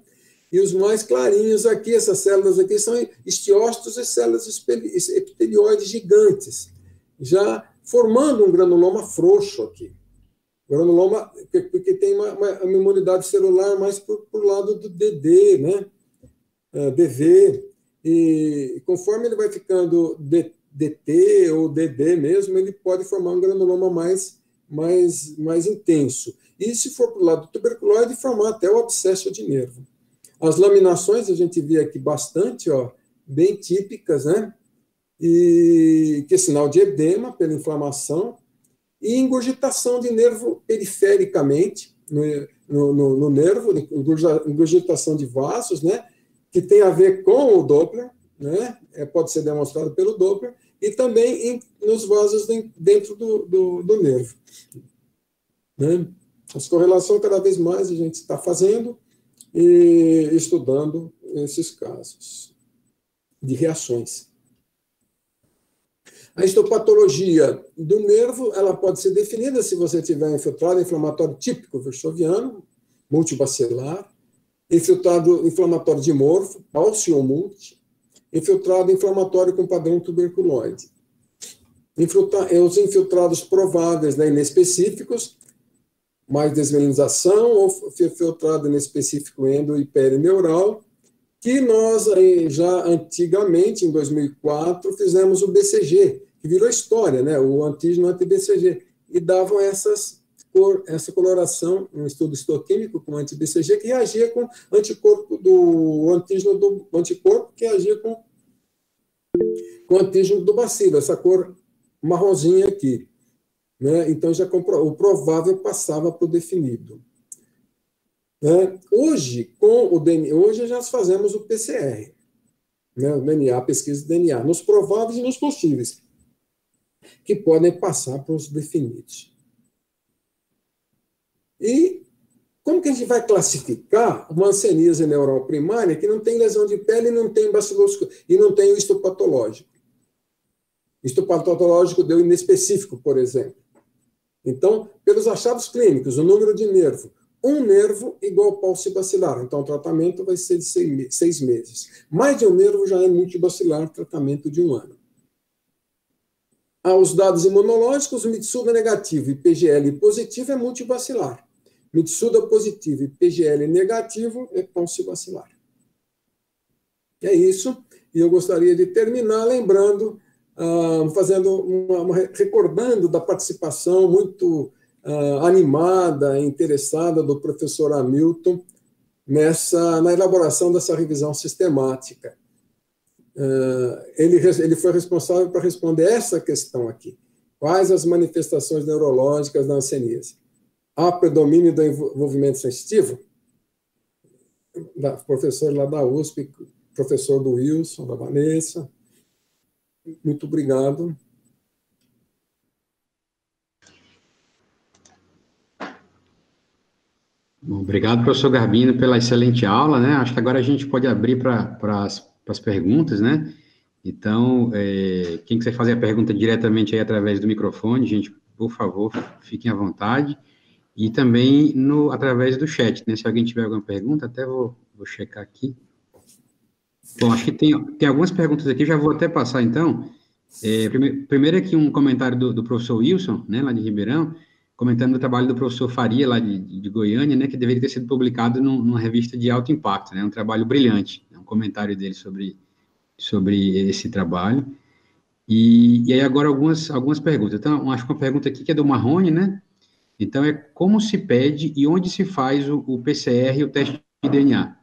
E os mais clarinhos aqui, essas células aqui, são estiócitos e células epitelioides gigantes, já formando um granuloma frouxo aqui. Granuloma, porque tem uma imunidade celular mais por lado do DD, né? DV, e conforme ele vai ficando DT ou DD mesmo, ele pode formar um granuloma mais intenso. E se for para o lado do tuberculoide, formar até o abscesso de nervo. As laminações a gente vê aqui bastante, ó, bem típicas, né? E que é sinal de edema pela inflamação e ingurgitação de nervo perifericamente no nervo, ingurgitação de vasos, né? Que tem a ver com o Doppler, né? Pode ser demonstrado pelo Doppler e também nos vasos dentro do nervo, né? As correlações cada vez mais a gente está fazendo e estudando esses casos de reações. A histopatologia do nervo, ela pode ser definida se você tiver infiltrado inflamatório típico versoviano, multibacelar, infiltrado inflamatório dimorfo, alce ou multi, infiltrado inflamatório com padrão tuberculoide. Os infiltrados prováveis, né, inespecíficos, mais desvelenização ou filtrado inespecífico endo e perineural, que nós já antigamente, em 2004, fizemos o BCG, que virou história, né? O antígeno anti-BCG, e davam essa coloração, um estudo histoquímico com anti-BCG que reagia com anticorpo do antígeno do anticorpo que reagia com o antígeno do bacilo, essa cor marronzinha aqui, né? Então já o provável passava para o definido. Hoje, com o DNA, hoje já fazemos o PCR, né? O DNA, a pesquisa de DNA, nos prováveis e nos possíveis, que podem passar para os definidos. E como que a gente vai classificar uma hanseníase neural primária que não tem lesão de pele, não tem bacilosco e não tem o histopatológico? Histopatológico deu inespecífico, por exemplo. Então, pelos achados clínicos, o número de nervo, um nervo igual pulso bacilar. Então, o tratamento vai ser de 6 meses. Mais de um nervo já é multibacilar, tratamento de 1 ano. Os dados imunológicos, Mitsuda negativo e PGL positivo é multibacilar. Mitsuda positivo e PGL negativo é pulso bacilar. É isso. E eu gostaria de terminar lembrando, recordando da participação muito animada e interessada do professor Hamilton na elaboração dessa revisão sistemática. Ele foi responsável para responder essa questão aqui. Quais as manifestações neurológicas da hanseníase? Há predomínio do envolvimento sensitivo? Professor lá da USP, professor do Wilson, da Vanessa. Muito obrigado. Bom, obrigado, professor Garbino, pela excelente aula, né? Acho que agora a gente pode abrir para as perguntas, né? Então, quem quiser fazer a pergunta diretamente aí através do microfone, gente, por favor, fiquem à vontade. E também através do chat, né? Se alguém tiver alguma pergunta, até vou checar aqui. Bom, acho que tem algumas perguntas aqui, já vou até passar, então. Primeiro aqui um comentário do professor Wilson, né, lá de Ribeirão, comentando o trabalho do professor Faria, lá de Goiânia, né, que deveria ter sido publicado numa revista de alto impacto, né, um trabalho brilhante, um comentário dele sobre esse trabalho. E aí agora algumas perguntas. Então, acho que uma pergunta aqui que é do Marrone, né? Então, como se pede e onde se faz o PCR e o teste de DNA?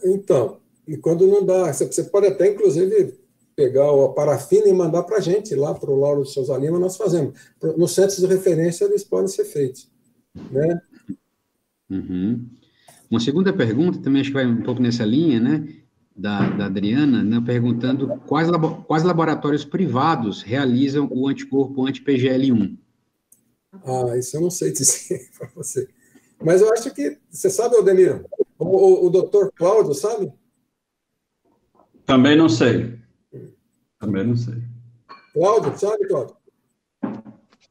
Então, e quando não dá, você pode até, inclusive, pegar a parafina e mandar para a gente, lá para o Lauro de Souza Lima, nós fazemos. Nos centros de referência, eles podem ser feitos. Né? Uhum. Uma segunda pergunta, também acho que vai um pouco nessa linha, né, da Adriana, né, perguntando quais laboratórios privados realizam o anticorpo anti-PGL1? Isso eu não sei dizer para você. Mas eu acho que, você sabe, Aldemir, o doutor Cláudio, sabe? Também não sei. Também não sei. Cláudio, sabe, Cláudio?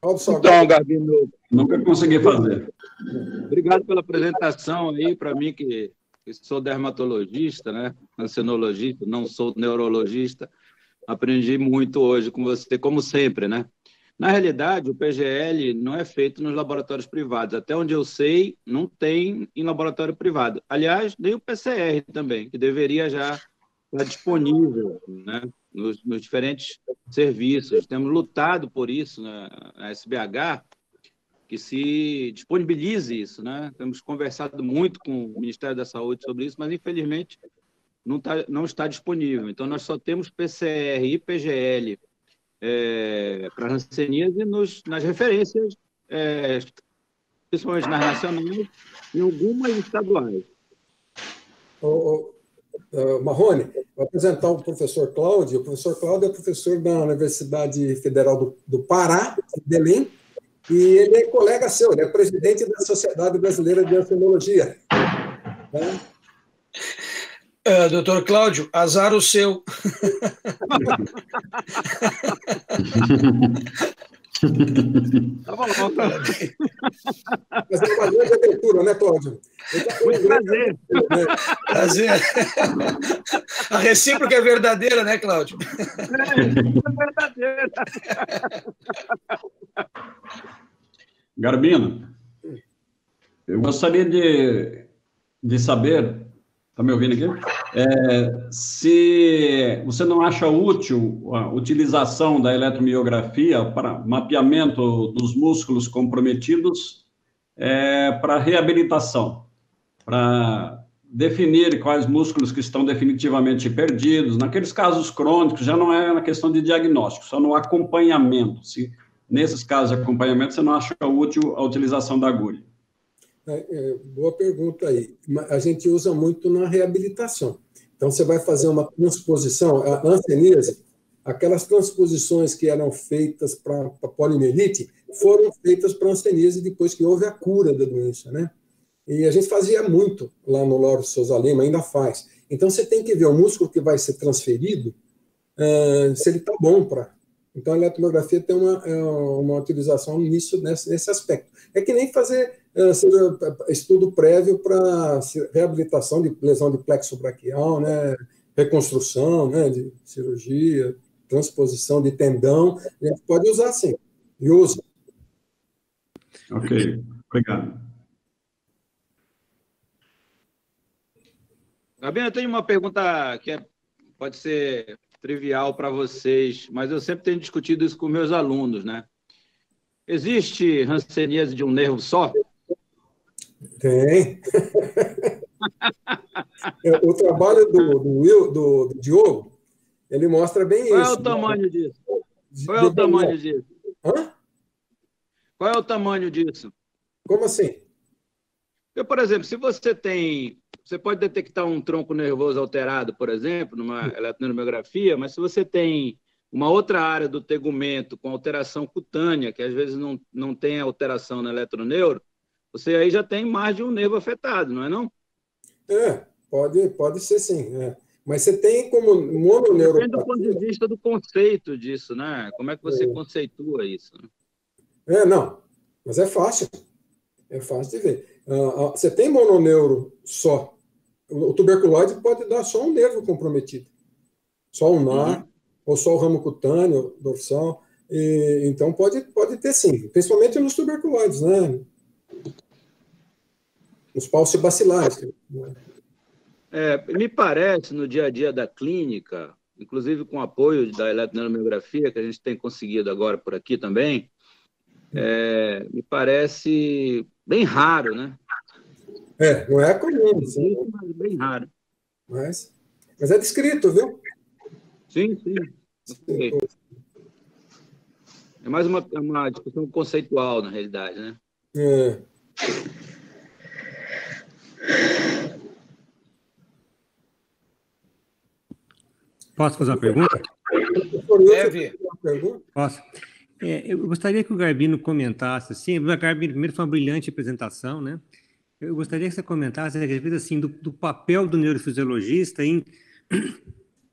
Então, Garbino, nunca consegui fazer. Obrigado pela apresentação aí, para mim, que sou dermatologista, né? Hansenologista, não sou neurologista. Aprendi muito hoje com você, como sempre, né? Na realidade, o PGL não é feito nos laboratórios privados. Até onde eu sei, não tem em laboratório privado. Aliás, nem o PCR também, que deveria já estar disponível, né, nos diferentes serviços. Temos lutado por isso na SBH, que se disponibilize isso, né? Temos conversado muito com o Ministério da Saúde sobre isso, mas, infelizmente, não está disponível. Então, nós só temos PCR e PGL para hanseníase nas referências, principalmente nas nacionais e algumas estaduais. Marrone, vou apresentar o professor Cláudio. O professor Cláudio é professor da Universidade Federal do Pará, em Belém, e ele é colega seu, ele é presidente da Sociedade Brasileira de Hansenologia. Doutor Cláudio, azar o seu. Tá bom. Mas é uma grande aventura, né, Cláudio? Muito prazer. Prazer. A recíproca é verdadeira, né, Cláudio? É verdadeira. Garbino, eu gostaria de saber, Está me ouvindo aqui? Se você não acha útil a utilização da eletromiografia para mapeamento dos músculos comprometidos para reabilitação, para definir quais músculos que estão definitivamente perdidos, naqueles casos crônicos, já não é na questão de diagnóstico, só no acompanhamento. Se, nesses casos de acompanhamento, você não acha útil a utilização da agulha? Boa pergunta aí. A gente usa muito na reabilitação. Então, você vai fazer uma transposição, a hanseníase, aquelas transposições que eram feitas para poliomielite, foram feitas para hanseníase depois que houve a cura da doença, né? E a gente fazia muito lá no Lauro de Souza Lima, ainda faz. Então, você tem que ver o músculo que vai ser transferido, se ele está bom para... Então, a eletromiografia tem uma utilização nesse aspecto. É que nem fazer estudo prévio para reabilitação de lesão de plexo braquial, né? Reconstrução, né? De cirurgia, transposição de tendão. A gente pode usar sim, e usa. Ok, obrigado. Gabino, eu tenho uma pergunta que pode ser trivial para vocês, mas eu sempre tenho discutido isso com meus alunos, né? Existe hanseníase de um nervo só? Tem. O trabalho do Diogo, ele mostra bem isso. Qual é o tamanho disso? Qual é o tamanho disso? Hã? Qual é o tamanho disso? Como assim? Porque, por exemplo, se você tem... Você pode detectar um tronco nervoso alterado, por exemplo, numa eletromiografia, mas se você tem uma outra área do tegumento com alteração cutânea, que às vezes não tem alteração no eletroneuro, você aí já tem mais de um nervo afetado, não é não? Pode ser sim. Mas você tem como mononeuropatia... Depende do ponto de vista do conceito disso, né? Como é que você conceitua isso? Não, mas é fácil. É fácil de ver. Você tem mononeuro só. O tuberculose pode dar só um nervo comprometido. Só um nar, ou só o ramo cutâneo, dorsal. Então, pode ter sim. Principalmente nos tuberculoides, né? Nos paucibacilares. Me parece, no dia a dia da clínica, inclusive com apoio da eletromiografia, que a gente tem conseguido agora por aqui também, me parece bem raro, né? Não é comum. Sim. Mas bem raro. Mas é descrito, viu? Sim. Okay. É mais uma discussão conceitual, na realidade, né? Posso fazer uma pergunta? Deve. Posso. Eu gostaria que o Garbino comentasse, assim, o Garbino primeiro foi uma brilhante apresentação, né? Eu gostaria que você comentasse a respeito assim, do papel do neurofisiologista em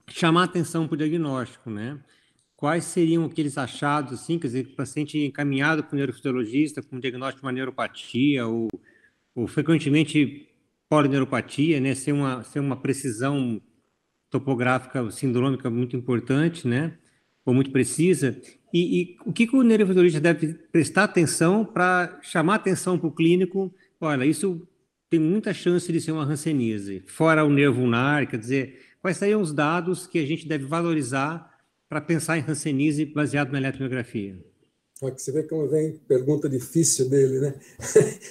chamar atenção para o diagnóstico, né? Quais seriam aqueles achados, assim, quer dizer, que o paciente encaminhado para o neurofisiologista com diagnóstico de uma neuropatia ou frequentemente polineuropatia, né? Ser uma precisão topográfica sindrômica muito importante, né? Ou muito precisa. E o que o neurofisiologista deve prestar atenção para chamar atenção para o clínico? Olha, isso tem muita chance de ser uma hanseníase, fora o nervo ulnar, quer dizer, quais seriam os dados que a gente deve valorizar para pensar em hanseníase baseado na eletromiografia? Você vê como vem pergunta difícil dele, né?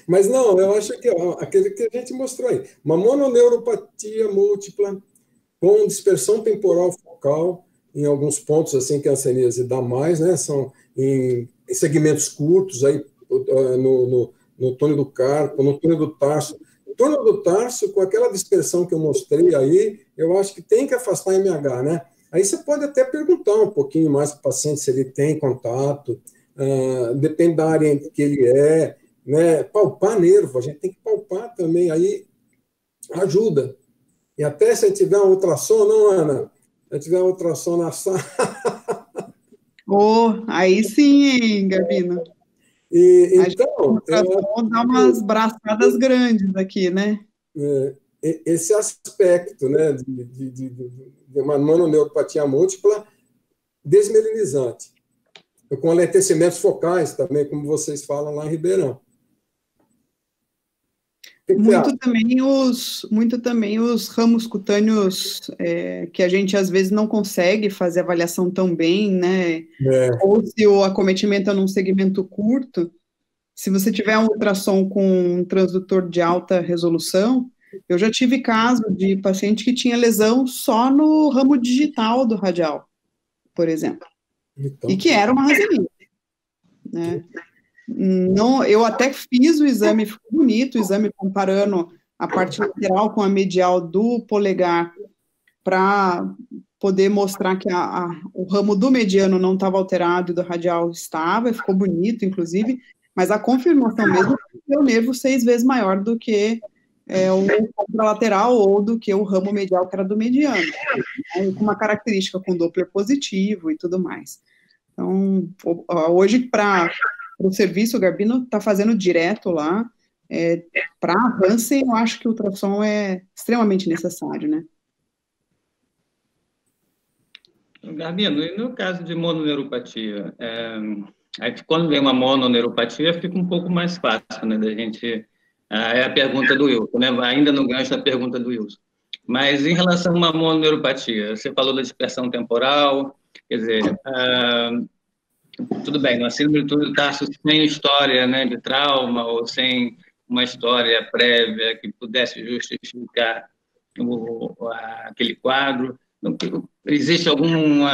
Mas não, eu acho que aquele que a gente mostrou aí, uma mononeuropatia múltipla com dispersão temporal focal em alguns pontos assim que a hanseníase dá mais, né? São em segmentos curtos aí no túnel do carpo, no túnel do tarso. O túnel do tarso, com aquela dispersão que eu mostrei aí, eu acho que tem que afastar MH, né? Aí você pode até perguntar um pouquinho mais para o paciente se ele tem contato, depende da área em que ele né? Palpar nervo, a gente tem que palpar também, aí ajuda. E até se tiver um ultrassom, não, Ana? Se tiver um ultrassom na sala... Aí sim, hein, Gabino? Então, dá umas braçadas grandes aqui, né? Esse aspecto, né, de uma mononeuropatia múltipla desmelinizante, com alentecimentos focais também, como vocês falam lá em Ribeirão. Muito também os ramos cutâneos que a gente às vezes não consegue fazer avaliação tão bem, né? Ou se o acometimento é num segmento curto, se você tiver um ultrassom com um transdutor de alta resolução, eu já tive caso de paciente que tinha lesão só no ramo digital do radial, por exemplo, e que era uma hanseníase, né? Não, eu até fiz o exame, ficou bonito o exame comparando a parte lateral com a medial do polegar para poder mostrar que o ramo do mediano não estava alterado e do radial estava, ficou bonito, inclusive, mas a confirmação mesmo é que o nervo 6 vezes maior do que o contralateral ou do que o ramo medial que era do mediano, né, com uma característica com Doppler positivo e tudo mais. Então, hoje, para o serviço, o Garbino está fazendo direto lá. Para a Hansen, eu acho que o ultrassom é extremamente necessário, né? Garbino, e no caso de mononeuropatia, quando vem uma mononeuropatia, fica um pouco mais fácil, né, da gente... é a pergunta do Wilson, né? Ainda no gancho da pergunta do Wilson. Mas em relação a uma mononeuropatia, você falou da dispersão temporal, quer dizer... tudo bem, no síndrome de túnel do Tarso sem história, né, de trauma ou sem uma história prévia que pudesse justificar aquele quadro. Existe alguma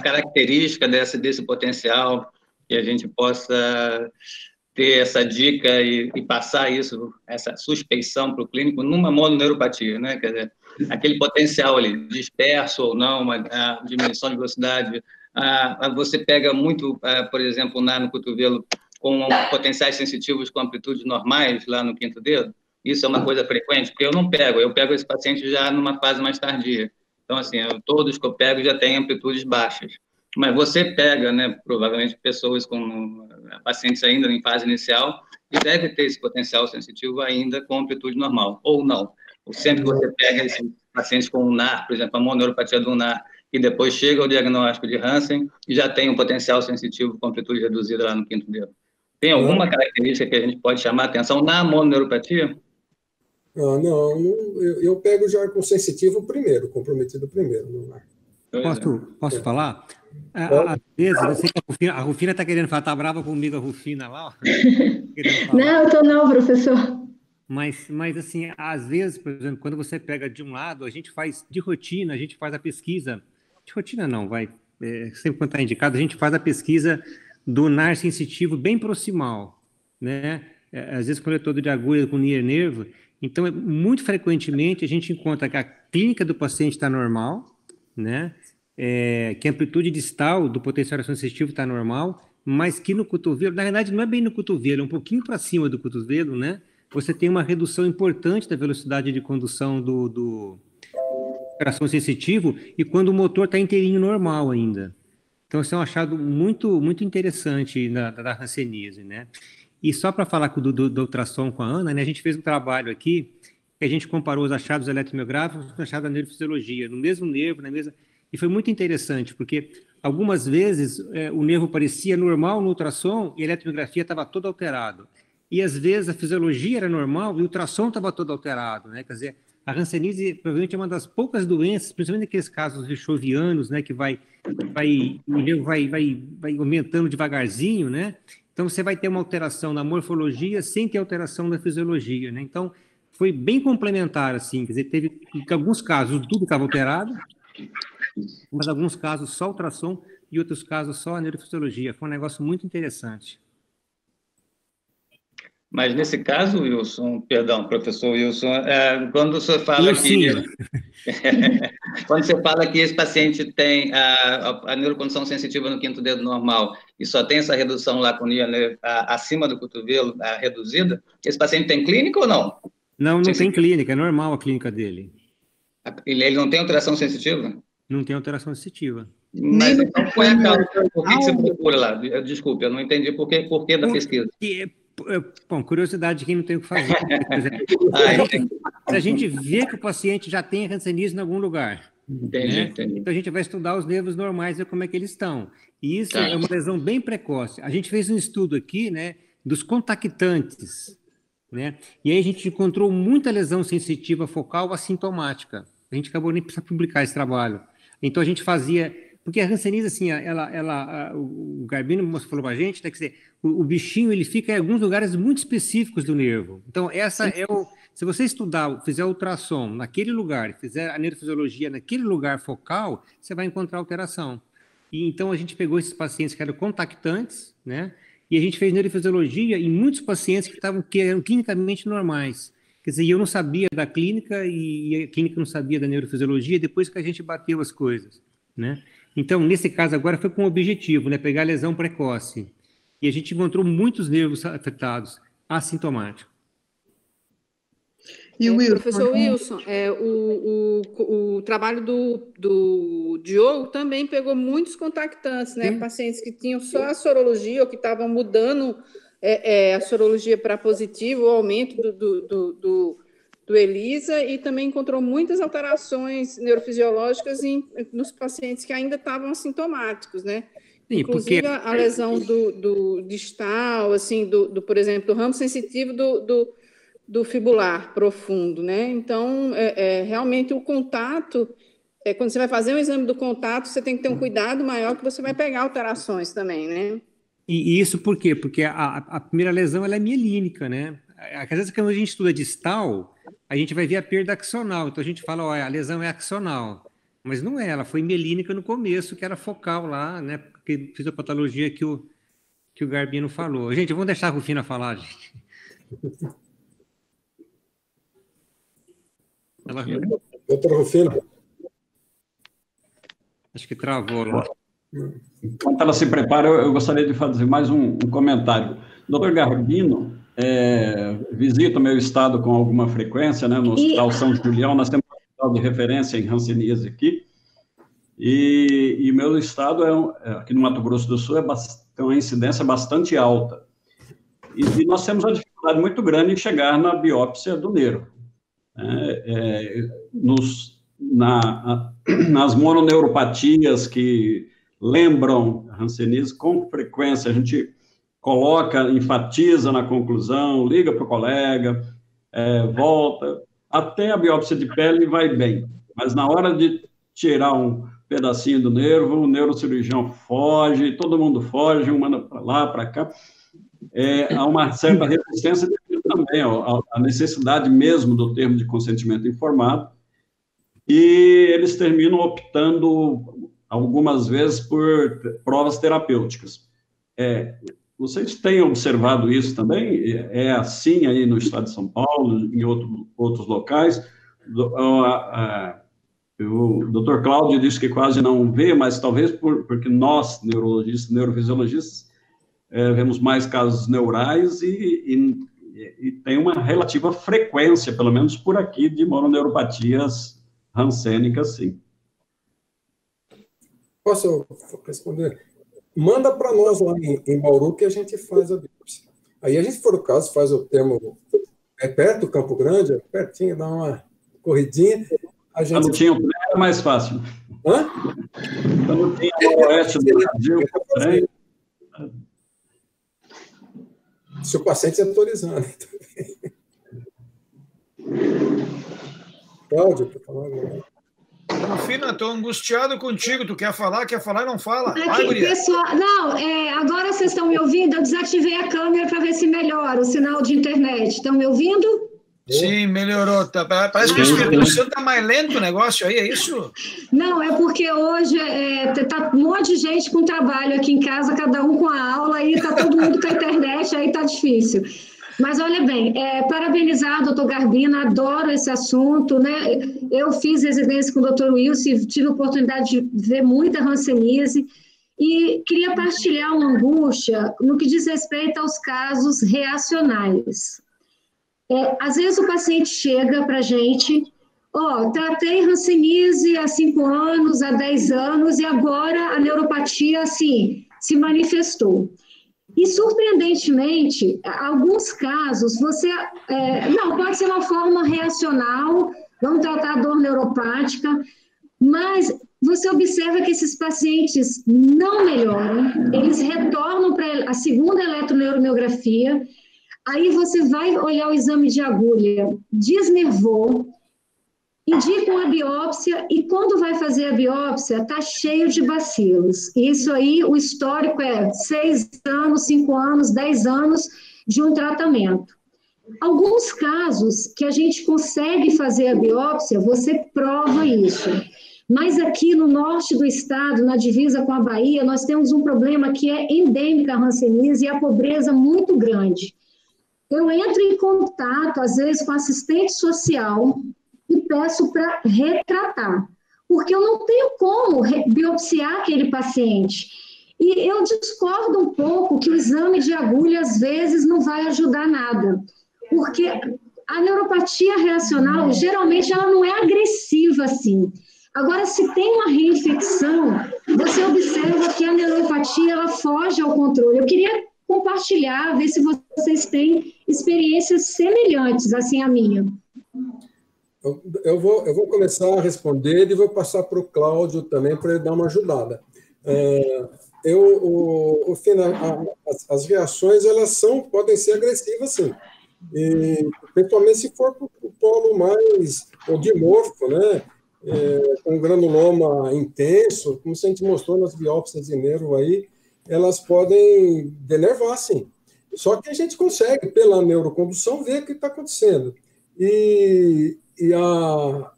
característica desse potencial que a gente possa ter essa dica e passar essa suspeição para o clínico numa mononeuropatia, né? Quer dizer, aquele potencial ali, disperso ou não, uma diminuição de velocidade. Você pega muito, por exemplo, no cotovelo, com potenciais sensitivos com amplitudes normais, lá no quinto dedo. Isso é uma coisa frequente, porque eu pego esse paciente já numa fase mais tardia. Então, assim, todos que eu pego já têm amplitudes baixas. Mas você pega, né, provavelmente, pessoas com pacientes ainda em fase inicial e deve ter esse potencial sensitivo ainda com amplitude normal, ou não. Sempre que você pega esses pacientes com UNAR, por exemplo, a mononeuropatia do UNAR, e depois chega ao diagnóstico de Hansen e já tem um potencial sensitivo com amplitude reduzida lá no quinto dedo. Tem alguma característica que a gente pode chamar a atenção na mononeuropatia? Não, eu pego já com sensitivo primeiro, comprometido primeiro. Posso falar? Às vezes, eu sei que a Rufina está querendo falar, está brava comigo a Rufina lá. Ó, não, eu estou não, professor. Mas, assim, às vezes, por exemplo, quando você pega de um lado, a gente faz de rotina, a gente faz a pesquisa, de rotina não, sempre quando está indicado, a gente faz a pesquisa do NAR sensitivo bem proximal, né? Às vezes com eletrodo de agulha, com near nervo, então, muito frequentemente, a gente encontra que a clínica do paciente está normal, né? Que a amplitude distal do potencial sensitivo está normal, mas que no cotovelo, na verdade, não é bem no cotovelo, é um pouquinho para cima do cotovelo, né? Você tem uma redução importante da velocidade de condução do coração sensitivo e quando o motor está inteirinho normal ainda. Então, esse é um achado muito, muito interessante da hanseníase, né? E só para falar do ultrassom com a Ana, né, a gente fez um trabalho aqui que a gente comparou os achados eletromiográficos com os achados da neurofisiologia, no mesmo nervo, e foi muito interessante, porque algumas vezes o nervo parecia normal no ultrassom e a eletromiografia estava todo alterado. E às vezes a fisiologia era normal e o ultrassom estava todo alterado, né? Quer dizer, a hanseníase provavelmente é uma das poucas doenças, principalmente naqueles casos richovianos, né? Que o nervo vai aumentando devagarzinho, né? Então você vai ter uma alteração na morfologia sem ter alteração na fisiologia, né? Então foi bem complementar, assim, quer dizer, teve em alguns casos tudo estava alterado, mas em alguns casos só ultrassom e outros casos só a neurofisiologia. Foi um negócio muito interessante. Mas nesse caso, Wilson, perdão, professor Wilson, quando o senhor fala quando você fala que esse paciente tem a neurocondução sensitiva no quinto dedo normal e só tem essa redução lá com acima do cotovelo reduzida, esse paciente tem clínica ou não? Não tem clínica, é normal a clínica dele. Ele não tem alteração sensitiva? Não tem alteração sensitiva. Mas então qual é a causa? Por que você procura lá? Desculpe, eu não entendi por que da pesquisa. Bom, curiosidade de quem não tem o que fazer. A gente vê que o paciente já tem hanseníase em algum lugar. Entendi. Então a gente vai estudar os nervos normais e ver como é que eles estão. E isso é uma lesão bem precoce. A gente fez um estudo aqui, né, dos contactantes. né? E aí a gente encontrou muita lesão sensitiva focal assintomática. A gente acabou nem precisando publicar esse trabalho. Então a gente fazia... Porque a hanseníase, assim, o Garbino falou para a gente, né, quer dizer, o bichinho ele fica em alguns lugares muito específicos do nervo. Então, se você estudar, fizer ultrassom naquele lugar, fizer a neurofisiologia naquele lugar focal, você vai encontrar alteração. E então a gente pegou esses pacientes que eram contactantes, né? E a gente fez neurofisiologia em muitos pacientes que eram clinicamente normais. Quer dizer, eu não sabia da clínica e a clínica não sabia da neurofisiologia depois que a gente bateu as coisas, né? Então, nesse caso agora foi com o objetivo, né? Pegar a lesão precoce. E a gente encontrou muitos nervos afetados, assintomáticos. E o Wilson, professor Wilson, o trabalho do Diogo também pegou muitos contactantes, né? Pacientes que tinham só a sorologia ou que estavam mudando a sorologia para positivo, o aumento do ELISA, e também encontrou muitas alterações neurofisiológicas nos pacientes que ainda estavam assintomáticos, né? Sim, inclusive a lesão do distal, assim, por exemplo, do ramo sensitivo do fibular profundo, né? Então, realmente o contato, quando você vai fazer um exame do contato, você tem que ter um cuidado maior, que você vai pegar alterações também, né? E isso por quê? Porque a primeira lesão ela é mielínica, né? Às vezes, quando a gente estuda distal, a gente vai ver a perda axonal. Então, a gente fala, ó, a lesão é axonal. Mas não é, ela foi mielínica no começo, que era focal lá, né? Porque fisiopatologia que o Garbino falou. Gente, vamos deixar a Rufina falar, gente. Doutora Rufina. Acho que travou lá. Enquanto ela se prepara, eu gostaria de fazer mais um comentário. Doutor Garbino visita o meu estado com alguma frequência, né, no Hospital São Julião. Nós temos um hospital de referência em hanseníase aqui, e meu estado, aqui no Mato Grosso do Sul, tem uma incidência bastante alta. E nós temos uma dificuldade muito grande em chegar na biópsia do nervo. Nas mononeuropatias que lembram a hanseníase, com frequência a gente enfatiza na conclusão, liga para o colega, volta, até a biópsia de pele vai bem, mas na hora de tirar um pedacinho do nervo, o neurocirurgião foge, todo mundo foge, um manda para lá, para cá, há uma certa resistência também, a necessidade mesmo do termo de consentimento informado, e eles terminam optando, algumas vezes, por provas terapêuticas. Vocês têm observado isso também? É assim aí no estado de São Paulo, em outros locais? O doutor Cláudio disse que quase não vê, mas talvez porque nós, neurologistas, neurofisiologistas, vemos mais casos neurais e tem uma relativa frequência, pelo menos por aqui, de mononeuropatias hansênicas, sim. Posso responder? Manda para nós lá em Bauru que a gente faz a biópsia. Aí, a gente, se for o caso, faz o termo perto do Campo Grande, pertinho, dá uma corridinha. A gente... Quando tinha era mais fácil. Hã? Quando tinha o oeste do Brasil, se o paciente é autorizando. Cláudio, para falar agora. Rufina, estou angustiado contigo. Tu quer falar e não fala. Aqui, pessoal, não, agora vocês estão me ouvindo? Eu desativei a câmera para ver se melhora o sinal de internet. Estão me ouvindo? Sim, melhorou. Parece que o Espírito Santo está mais lento o negócio aí, é isso? Não, é porque hoje está um monte de gente com trabalho aqui em casa, cada um com a aula, e está todo mundo com a internet, aí está difícil. Mas, olha bem, parabenizar o doutor Garbino, adoro esse assunto, né? Eu fiz residência com o doutor Wilson, tive a oportunidade de ver muita hanseníase, e queria partilhar uma angústia no que diz respeito aos casos reacionais. Às vezes o paciente chega para a gente, tratei hanseníase há 5 anos, há 10 anos, e agora a neuropatia, assim, se manifestou. E, surpreendentemente, alguns casos, pode ser uma forma reacional, vamos tratar a dor neuropática, mas você observa que esses pacientes não melhoram, eles retornam para a segunda eletroneuromiografia, Aí você vai olhar o exame de agulha, desnervou, indica uma biópsia e quando vai fazer a biópsia, está cheio de bacilos. Isso aí, o histórico é 6 anos, 5 anos, 10 anos de um tratamento. Alguns casos que a gente consegue fazer a biópsia, você prova isso. Mas aqui no norte do estado, na divisa com a Bahia, nós temos um problema que é endêmica a hanseníase e a pobreza muito grande. Eu entro em contato, às vezes, com assistente social e peço para retratar, porque eu não tenho como biopsiar aquele paciente. E eu discordo um pouco que o exame de agulha, às vezes, não vai ajudar nada, porque a neuropatia reacional, geralmente, ela não é agressiva assim. Agora, se tem uma reinfecção, você observa que a neuropatia, ela foge ao controle. Eu queria compartilhar, ver se vocês têm experiências semelhantes, assim, à minha. Eu vou começar a responder e vou passar para o Cláudio também para ele dar uma ajudada. As reações, elas podem ser agressivas, sim. E, principalmente se for para o polo mais dimorfo, né? Com granuloma intenso, como a gente mostrou nas biópsias de nervo aí, elas podem denervar, sim. Só que a gente consegue, pela neurocondução, ver o que está acontecendo. E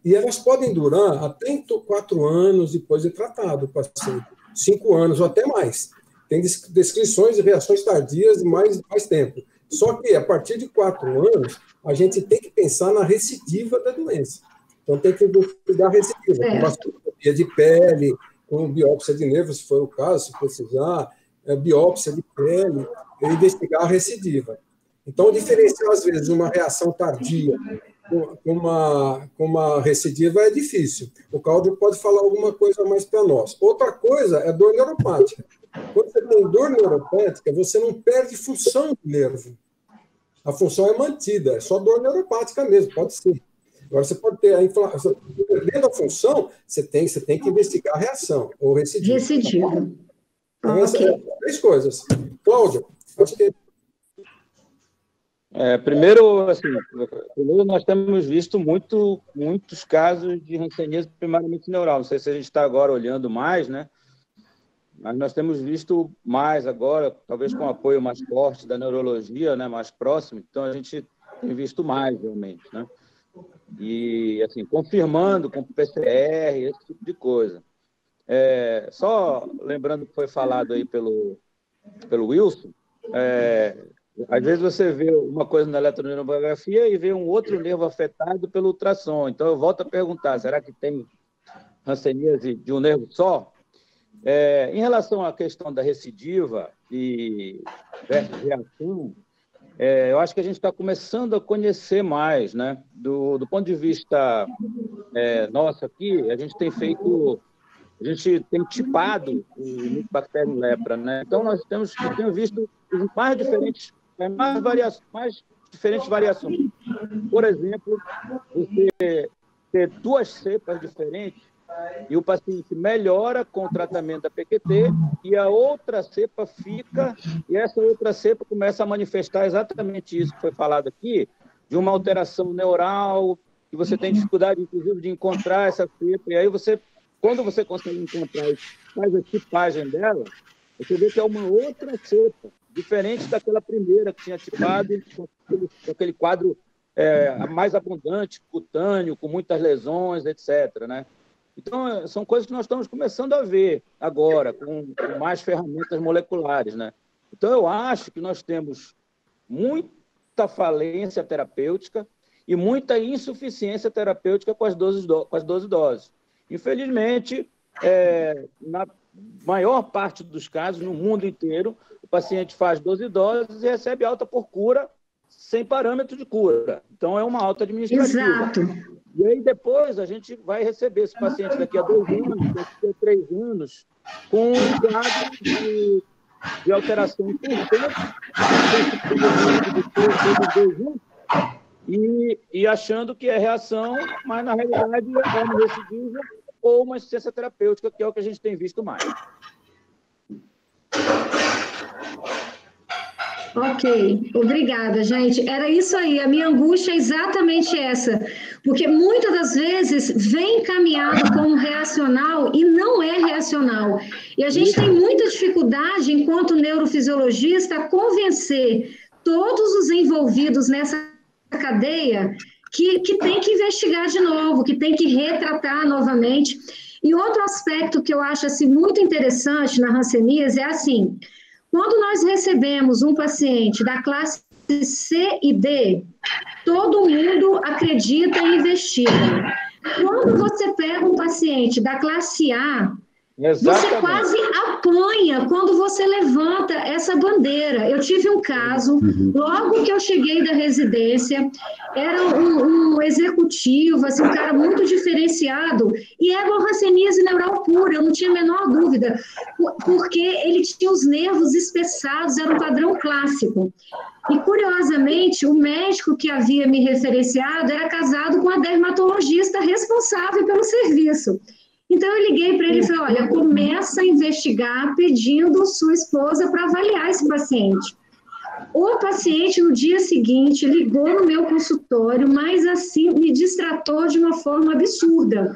elas podem durar até 4 anos depois de tratado o paciente, 5 anos ou até mais. Tem descrições de reações tardias de mais tempo. Só que, a partir de 4 anos, a gente tem que pensar na recidiva da doença. Então, tem que investigar a recidiva, com mastografia de pele, com biópsia de nervo, se for o caso, se precisar, biópsia de pele, e investigar a recidiva. Então, diferenciar, às vezes, uma reação tardia com uma recidiva é difícil. O Cláudio pode falar alguma coisa mais para nós. Outra coisa é dor neuropática. Quando você tem dor neuropática, você não perde função do nervo. A função é mantida, é só dor neuropática mesmo, pode ser. Agora, você pode ter a inflamação, perdendo a função, você tem que investigar a reação, ou recidiva. Recidiva. Então, essas 3 coisas. Cláudio, acho que... Primeiro, nós temos visto muitos casos de hanseníase primariamente neural. Não sei se a gente está agora olhando mais, né? Mas nós temos visto mais agora, talvez com apoio mais forte da neurologia, né, mais próximo. Então, a gente tem visto mais, realmente, né? E, assim, confirmando com PCR, esse tipo de coisa. Só lembrando que foi falado aí pelo Wilson, às vezes você vê uma coisa na eletroneurografia e vê um outro nervo afetado pelo ultrassom. Então, eu volto a perguntar, será que tem hanseníase de um nervo só? Em relação à questão da recidiva e versus reação, eu acho que a gente está começando a conhecer mais, né? Do ponto de vista nosso aqui, a gente tem tipado o Mycobacterium lepra, né? Então, nós temos visto mais diferentes variações. Por exemplo, você ter 2 cepas diferentes e o paciente melhora com o tratamento da PQT e a outra cepa fica, e essa outra cepa começa a manifestar exatamente isso que foi falado aqui, de uma alteração neural, que você tem dificuldade, inclusive, de encontrar essa cepa, e aí quando você consegue encontrar e faz a tipagem dela, você vê que é uma outra cepa, diferente daquela primeira que tinha tipado, com aquele quadro mais abundante, cutâneo, com muitas lesões, etc., né? Então, são coisas que nós estamos começando a ver agora, com mais ferramentas moleculares, né? Então, eu acho que nós temos muita falência terapêutica e muita insuficiência terapêutica com as 12 doses. Infelizmente, na maior parte dos casos, no mundo inteiro, o paciente faz 12 doses e recebe alta por cura, sem parâmetro de cura. Então, é uma alta administrativa. Exato. E aí, depois, a gente vai receber esse paciente daqui a 2 anos, daqui a 3 anos, com um quadro de alteração importante, e achando que é reação, mas, na realidade, é uma recidiva ou uma insuficiência terapêutica, que é o que a gente tem visto mais. Ok, obrigada, gente. Era isso aí, a minha angústia é exatamente essa, porque muitas das vezes vem encaminhado como reacional e não é reacional. E a gente tem muita dificuldade, enquanto neurofisiologista, a convencer todos os envolvidos nessa cadeia que tem que investigar de novo, que tem que retratar novamente. E outro aspecto que eu acho assim, muito interessante na hanseníase é assim, quando nós recebemos um paciente da classe C e D, todo mundo acredita e investiga. Quando você pega um paciente da classe A, Exatamente. você quase apanha quando você levanta essa bandeira. Eu tive um caso, logo que eu cheguei da residência, era um executivo, assim, um cara muito diferenciado, e era uma hanseníase neural pura, eu não tinha a menor dúvida, porque ele tinha os nervos espessados, era um padrão clássico. E, curiosamente, o médico que havia me referenciado era casado com a dermatologista responsável pelo serviço. Então, eu liguei para ele e falei, olha, começa a investigar pedindo sua esposa para avaliar esse paciente. O paciente, no dia seguinte, ligou no meu consultório, mas assim, me distratou de uma forma absurda.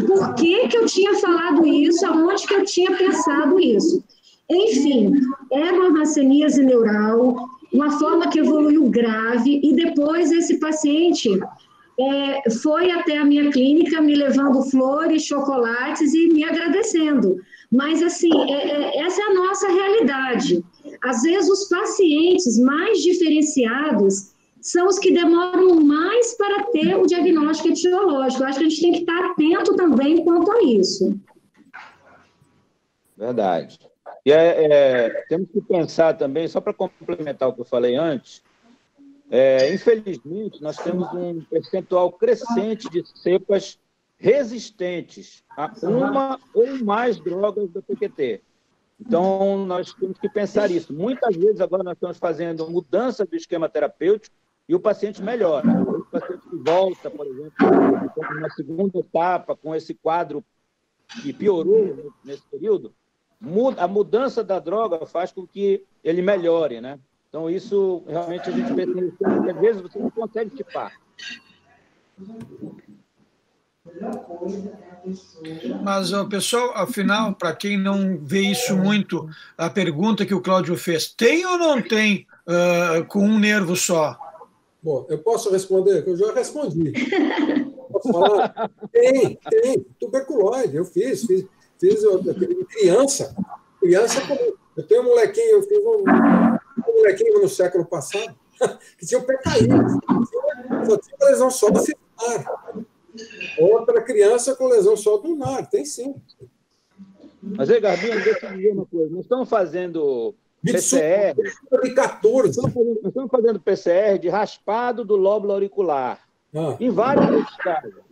Por que eu tinha falado isso? Aonde que eu tinha pensado isso? Enfim, era uma hanseníase neural, uma forma que evoluiu grave, e depois esse paciente... foi até a minha clínica me levando flores, chocolates e me agradecendo. Mas, assim, essa é a nossa realidade. Às vezes, os pacientes mais diferenciados são os que demoram mais para ter o diagnóstico etiológico. Eu acho que a gente tem que estar atento também quanto a isso. Verdade. E temos que pensar também, só para complementar o que eu falei antes, infelizmente, nós temos um percentual crescente de cepas resistentes a uma ou mais drogas do PQT. Então, nós temos que pensar isso. Muitas vezes, agora, nós estamos fazendo mudança do esquema terapêutico e o paciente melhora. O paciente que volta, por exemplo, na segunda etapa, com esse quadro que piorou nesse período, a mudança da droga faz com que ele melhore, né? Então, isso, realmente, a gente pensa que, às vezes, você não consegue tipar. Mas, pessoal, afinal, para quem não vê isso muito, a pergunta que o Cláudio fez, tem ou não tem com um nervo só? Bom, eu posso responder? Eu já respondi. Posso falar? Tem. Tuberculose, eu fiz criança. Eu tenho um molequinho, eu fiz um molequinho no século passado, que tinha o pé caído, só tinha lesão só do fibular. Outra criança com lesão só do lunar, tem sim. Mas aí, Garbino, deixa eu dizer uma coisa. Nós estamos fazendo PCR. De 14. Nós estamos fazendo PCR de raspado do lóbulo auricular, em vários casos.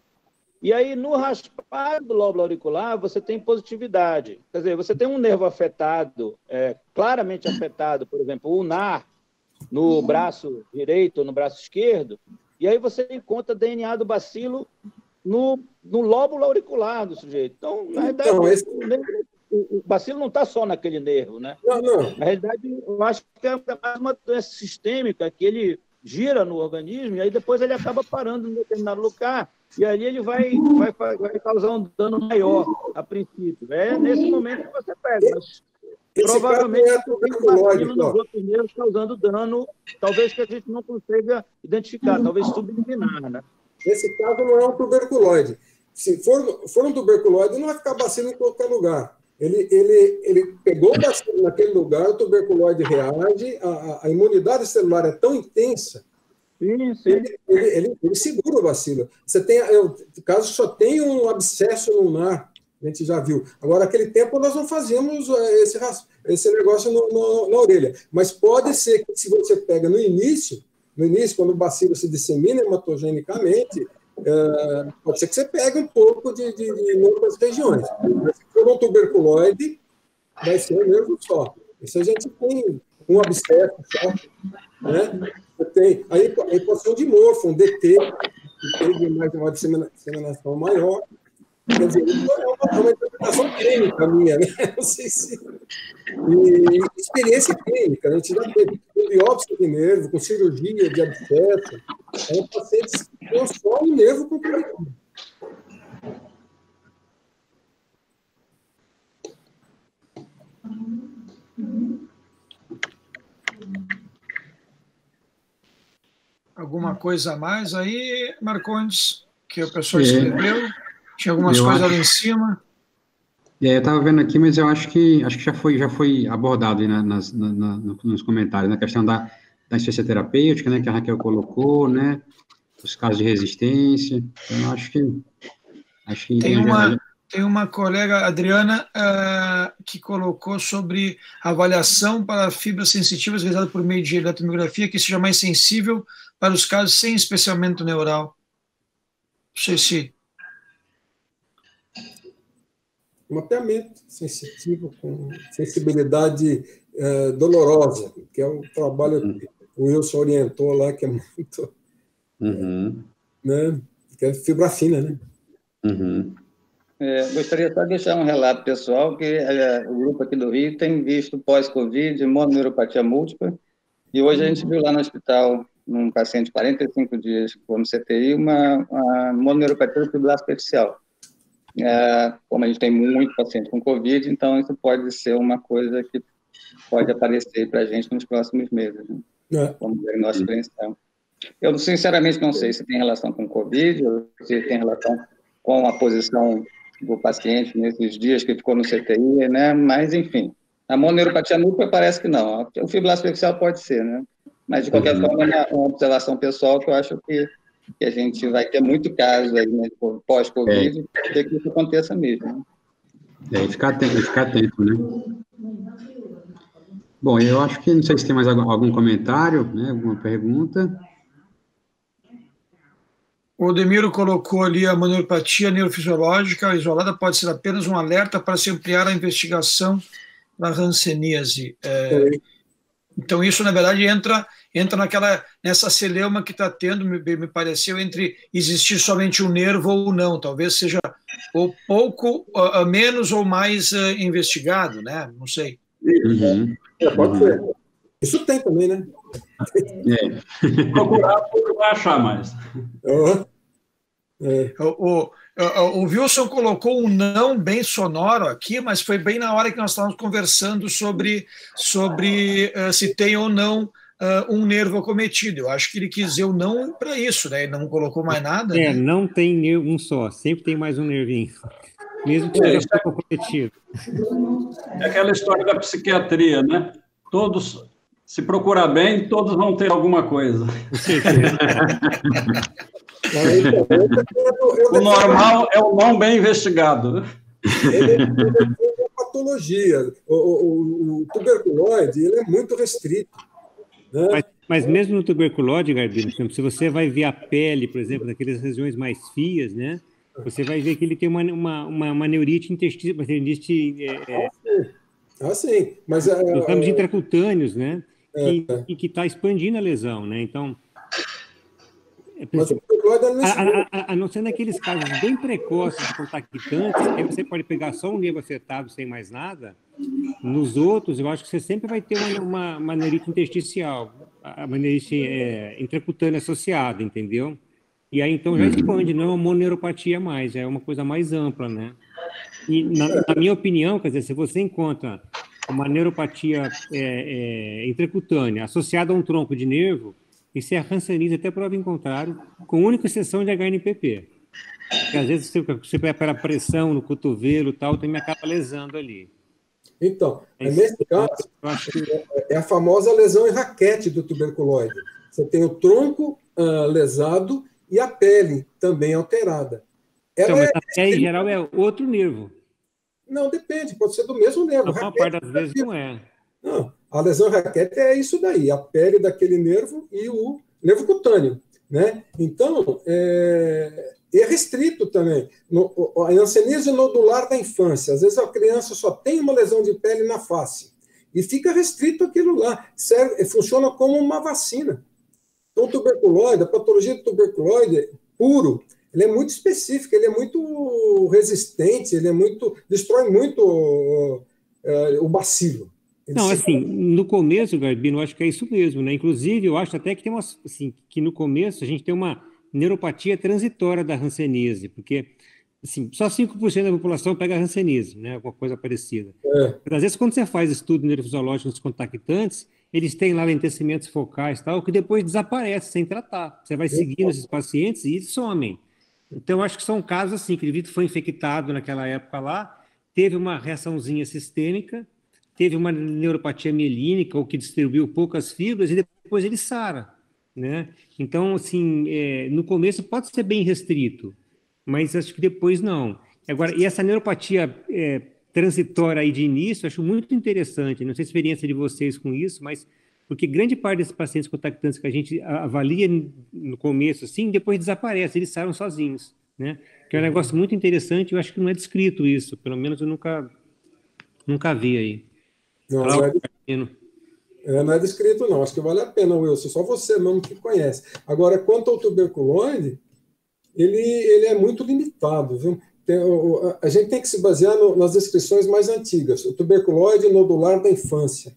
E aí, no raspado do lóbulo auricular, você tem positividade. Quer dizer, você tem um nervo afetado, claramente afetado, por exemplo, o ulnar, no braço direito ou no braço esquerdo, e aí você encontra DNA do bacilo no lóbulo auricular do sujeito. Então, na verdade, o bacilo não está só naquele nervo, né? Não. Na realidade, eu acho que é mais uma doença sistêmica, que ele gira no organismo e aí depois ele acaba parando em determinado lugar e ali ele vai causar um dano maior, a princípio. É nesse momento que você pega, mas provavelmente você tem nos outros nervos causando dano, talvez que a gente não consiga identificar, talvez subliminar, né? Esse caso não é um tuberculoide. Se for um tuberculoide, não vai ficar bacilo em qualquer lugar. Ele pegou o bacilo naquele lugar, o tuberculoide reage, a imunidade celular é tão intensa, ele segura o bacilo. Você tem, no caso, só tem um abscesso lunar, a gente já viu. Agora, naquele tempo, nós não fazíamos esse negócio na orelha. Mas pode ser que, se você pega no início, quando o bacilo se dissemina hematogenicamente, pode ser que você pegue um pouco em outras regiões. Mas se for um tuberculoide, vai ser um nervo só. Isso a gente tem um abscesso só, né? Tem a equação de Morpho, um DT, que teve mais uma disseminação maior. Quer dizer, isso é uma interpretação clínica minha, né? Não sei se... E experiência clínica, a gente já teve com biópsia de nervo, com cirurgia de abscesso, pacientes que têm só o nervo comprometido. Alguma coisa a mais aí, Marcondes, que o pessoal escreveu? Tinha algumas coisas ali em cima? Eu estava vendo aqui, mas eu acho que já foi abordado aí nos comentários, na questão da assistência terapêutica, né, que a Raquel colocou, né, os casos de resistência. Então, acho que tem uma colega, Adriana, que colocou sobre avaliação para fibras sensitivas realizada por meio de eletromiografia que seja mais sensível para os casos sem especiamento neural. Não sei se... Mapeamento sensitivo com sensibilidade dolorosa, que é um trabalho que o Wilson orientou lá, que é muito... né, que é fibra fina, né? Gostaria só de deixar um relato pessoal, que o grupo aqui do Rio tem visto pós-Covid, mononeuropatia múltipla, e hoje a gente viu lá no hospital, num paciente de 45 dias como CTI, uma mononeuropatia fibrilar superficial. Como a gente tem muito paciente com Covid, então isso pode ser uma coisa que pode aparecer para a gente nos próximos meses, né? Como diagnóstico diferencial. Eu, sinceramente, não sei se tem relação com Covid, ou se tem relação com a posição do paciente nesses dias que ficou no CTI, né? Mas, enfim, a mononeuropatia múltipla parece que não. O fibrilar superficial pode ser, né? Mas, de qualquer forma, é uma observação pessoal que eu acho que a gente vai ter muito caso aí, né, pós-Covid, para que isso aconteça mesmo. Né? Ficar atento, né? Bom, eu acho que, não sei se tem mais algum comentário, né, alguma pergunta. O Demiro colocou ali a mononeuropatia neurofisiológica isolada pode ser apenas um alerta para se ampliar a investigação da hanseníase. Então, isso, na verdade, entra nessa celeuma que está tendo, me pareceu, entre existir somente um nervo ou não. Talvez seja ou pouco, menos ou mais investigado, né? Não sei. Pode ser. Isso tem também, né? Procurar, vai achar mais. O Wilson colocou um não bem sonoro aqui, mas foi bem na hora que nós estávamos conversando sobre se tem ou não um nervo acometido. Eu acho que ele quis dizer o não para isso, né? Ele não colocou mais nada. Né? Não tem nervo um só, sempre tem mais um nervinho, mesmo que seja pouco acometido. É aquela história da psiquiatria, né? Todos, se procurar bem, todos vão ter alguma coisa. O normal é o não bem investigado. Ele é patologia. O tuberculose, ele é muito restrito. Né? Mas mesmo no tuberculose, Garbino, se você vai ver a pele, por exemplo, naquelas regiões mais frias, né? Você vai ver que ele tem uma neurite intestinal, sim. Mas ramos intracutâneos, né? Que está expandindo a lesão, né? Então, a não ser naqueles casos bem precoces de contactantes, aí você pode pegar só um nervo afetado sem mais nada. Nos outros, eu acho que você sempre vai ter uma neurite intersticial, uma neurite intracutânea associada, entendeu? E aí, então, já expande, não é uma mononeuropatia mais, é uma coisa mais ampla, né? E, na minha opinião, quer dizer, se você encontra uma neuropatia intracutânea associada a um tronco de nervo, isso é a hanseníase até prova em contrário, com única exceção de HNPP. Porque às vezes você prepara pressão no cotovelo e tal, também acaba lesando ali. Então, nesse caso, é a famosa lesão em raquete do tuberculose. Você tem o tronco lesado e a pele também alterada. Mas a pele, em geral, é outro nervo. Não, depende, pode ser do mesmo nervo. A maior parte das vezes não é. Não, a lesão raquete é isso daí, a pele daquele nervo e o nervo cutâneo, né? Então, é restrito também. A hanseníase nodular da infância, às vezes a criança só tem uma lesão de pele na face e fica restrito aquilo lá, funciona como uma vacina. Então, a patologia do tuberculose puro, ele é muito específico, ele é muito resistente, destrói muito o bacilo. Não, assim, no começo, Garbino, eu acho que é isso mesmo, né? Inclusive, eu acho até que tem assim, que no começo a gente tem uma neuropatia transitória da hanseníase, porque assim, só 5% da população pega a hanseníase, né? Alguma coisa parecida. Mas, às vezes, quando você faz estudo neurofisiológico nos contactantes, eles têm lá lentecimentos focais e tal, que depois desaparece sem tratar. Você vai seguindo esses pacientes e eles somem. Então, eu acho que são casos assim, que o indivíduo foi infectado naquela época lá, teve uma reaçãozinha sistêmica, teve uma neuropatia mielínica, ou que distribuiu poucas fibras, e depois ele sara, né? Então, assim, no começo pode ser bem restrito, mas acho que depois não. Agora, e essa neuropatia transitória aí de início, eu acho muito interessante, não sei a experiência de vocês com isso, mas porque grande parte desses pacientes contactantes que a gente avalia no começo, assim, depois desaparece, eles saram sozinhos, né? Que é um negócio muito interessante, eu acho que não é descrito isso, pelo menos eu nunca vi aí. Não é descrito, não. Acho que vale a pena, Wilson. Só você mesmo que conhece. Agora, quanto ao tuberculose, ele é muito limitado, viu? A gente tem que se basear nas descrições mais antigas. O tuberculose nodular da infância.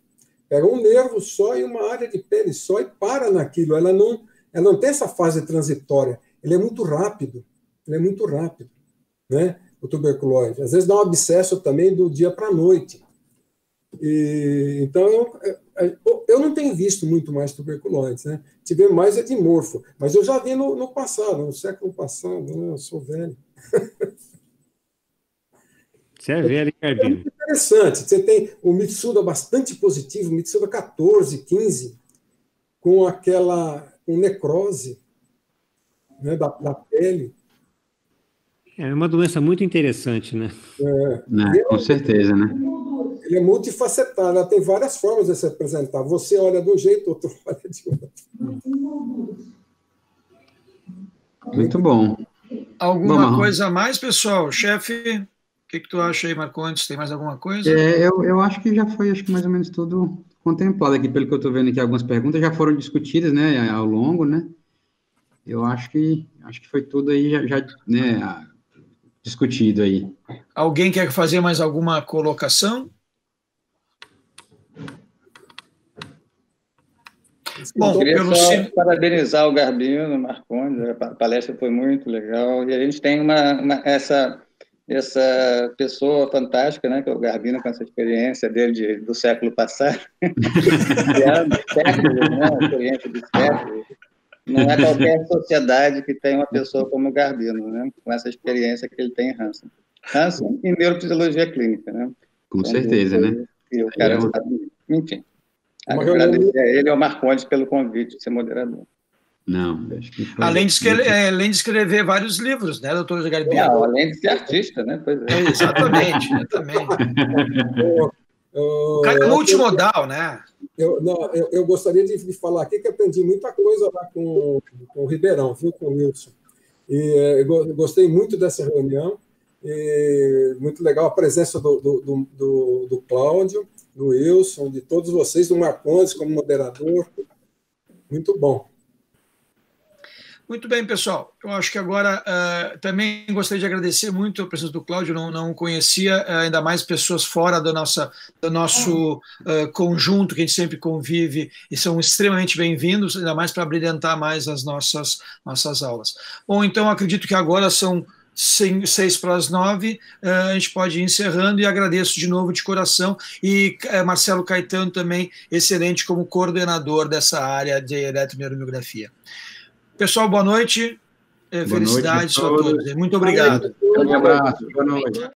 Pega um nervo só e uma área de pele só e para naquilo. Ela não tem essa fase transitória. Ele é muito rápido. Né? O tuberculose. Às vezes dá um abscesso também do dia para a noite. Então, eu não tenho visto muito mais tuberculose, né? Tive mais edimorfo, mas eu já vi no passado, no século passado, né? Eu sou velho. Você é velho, Garbino. É muito interessante. Você tem o Mitsuda bastante positivo, Mitsuda 14, 15, com necrose, né, da pele. É uma doença muito interessante, né? Com certeza, né? Ele é multifacetado, ela tem várias formas de se apresentar. Você olha de um jeito, outro olha de outro. Muito bom. Alguma coisa a mais, pessoal? Chefe, o que tu acha aí, Marcondes? Tem mais alguma coisa? Eu acho que já foi, mais ou menos tudo contemplado aqui, pelo que eu estou vendo aqui, algumas perguntas já foram discutidas, né, ao longo, né? Eu acho que foi tudo aí já né, discutido aí. Alguém quer fazer mais alguma colocação? Bom, eu queria só parabenizar o Garbino, o Marcondes, a palestra foi muito legal, e a gente tem essa pessoa fantástica, né, que é o Garbino, com essa experiência dele do século passado, séculos, né, a experiência de séculos. Não é qualquer sociedade que tem uma pessoa como o Garbino, né, com essa experiência que ele tem em Hansen e neurofisiologia clínica, né. Com certeza, né. E o cara está... Enfim. Agradecer a ele e ao Marcondes pelo convite de ser moderador. Não, acho que foi... Além de escrever vários livros, né, doutor Garbino? Não, além de ser artista, né? Pois é. Exatamente, também. O cara é multimodal, né? Eu gostaria de falar aqui que aprendi muita coisa lá com o Ribeirão, viu, com o Wilson. E eu gostei muito dessa reunião, e muito legal a presença do Cláudio, do Wilson, de todos vocês, do Marcondes como moderador. Muito bom. Muito bem, pessoal. Eu acho que agora também gostaria de agradecer muito a presença do Cláudio. Não conhecia ainda mais pessoas fora do nosso conjunto, que a gente sempre convive, e são extremamente bem-vindos, ainda mais para brilhantar mais as nossas aulas. Bom, então acredito que agora são 6:09, a gente pode ir encerrando, e agradeço de novo de coração, e Marcelo Caetano também, excelente como coordenador dessa área de eletroneuromiografia. Pessoal, boa noite, felicidades a todos. Muito obrigado. Um abraço, boa noite.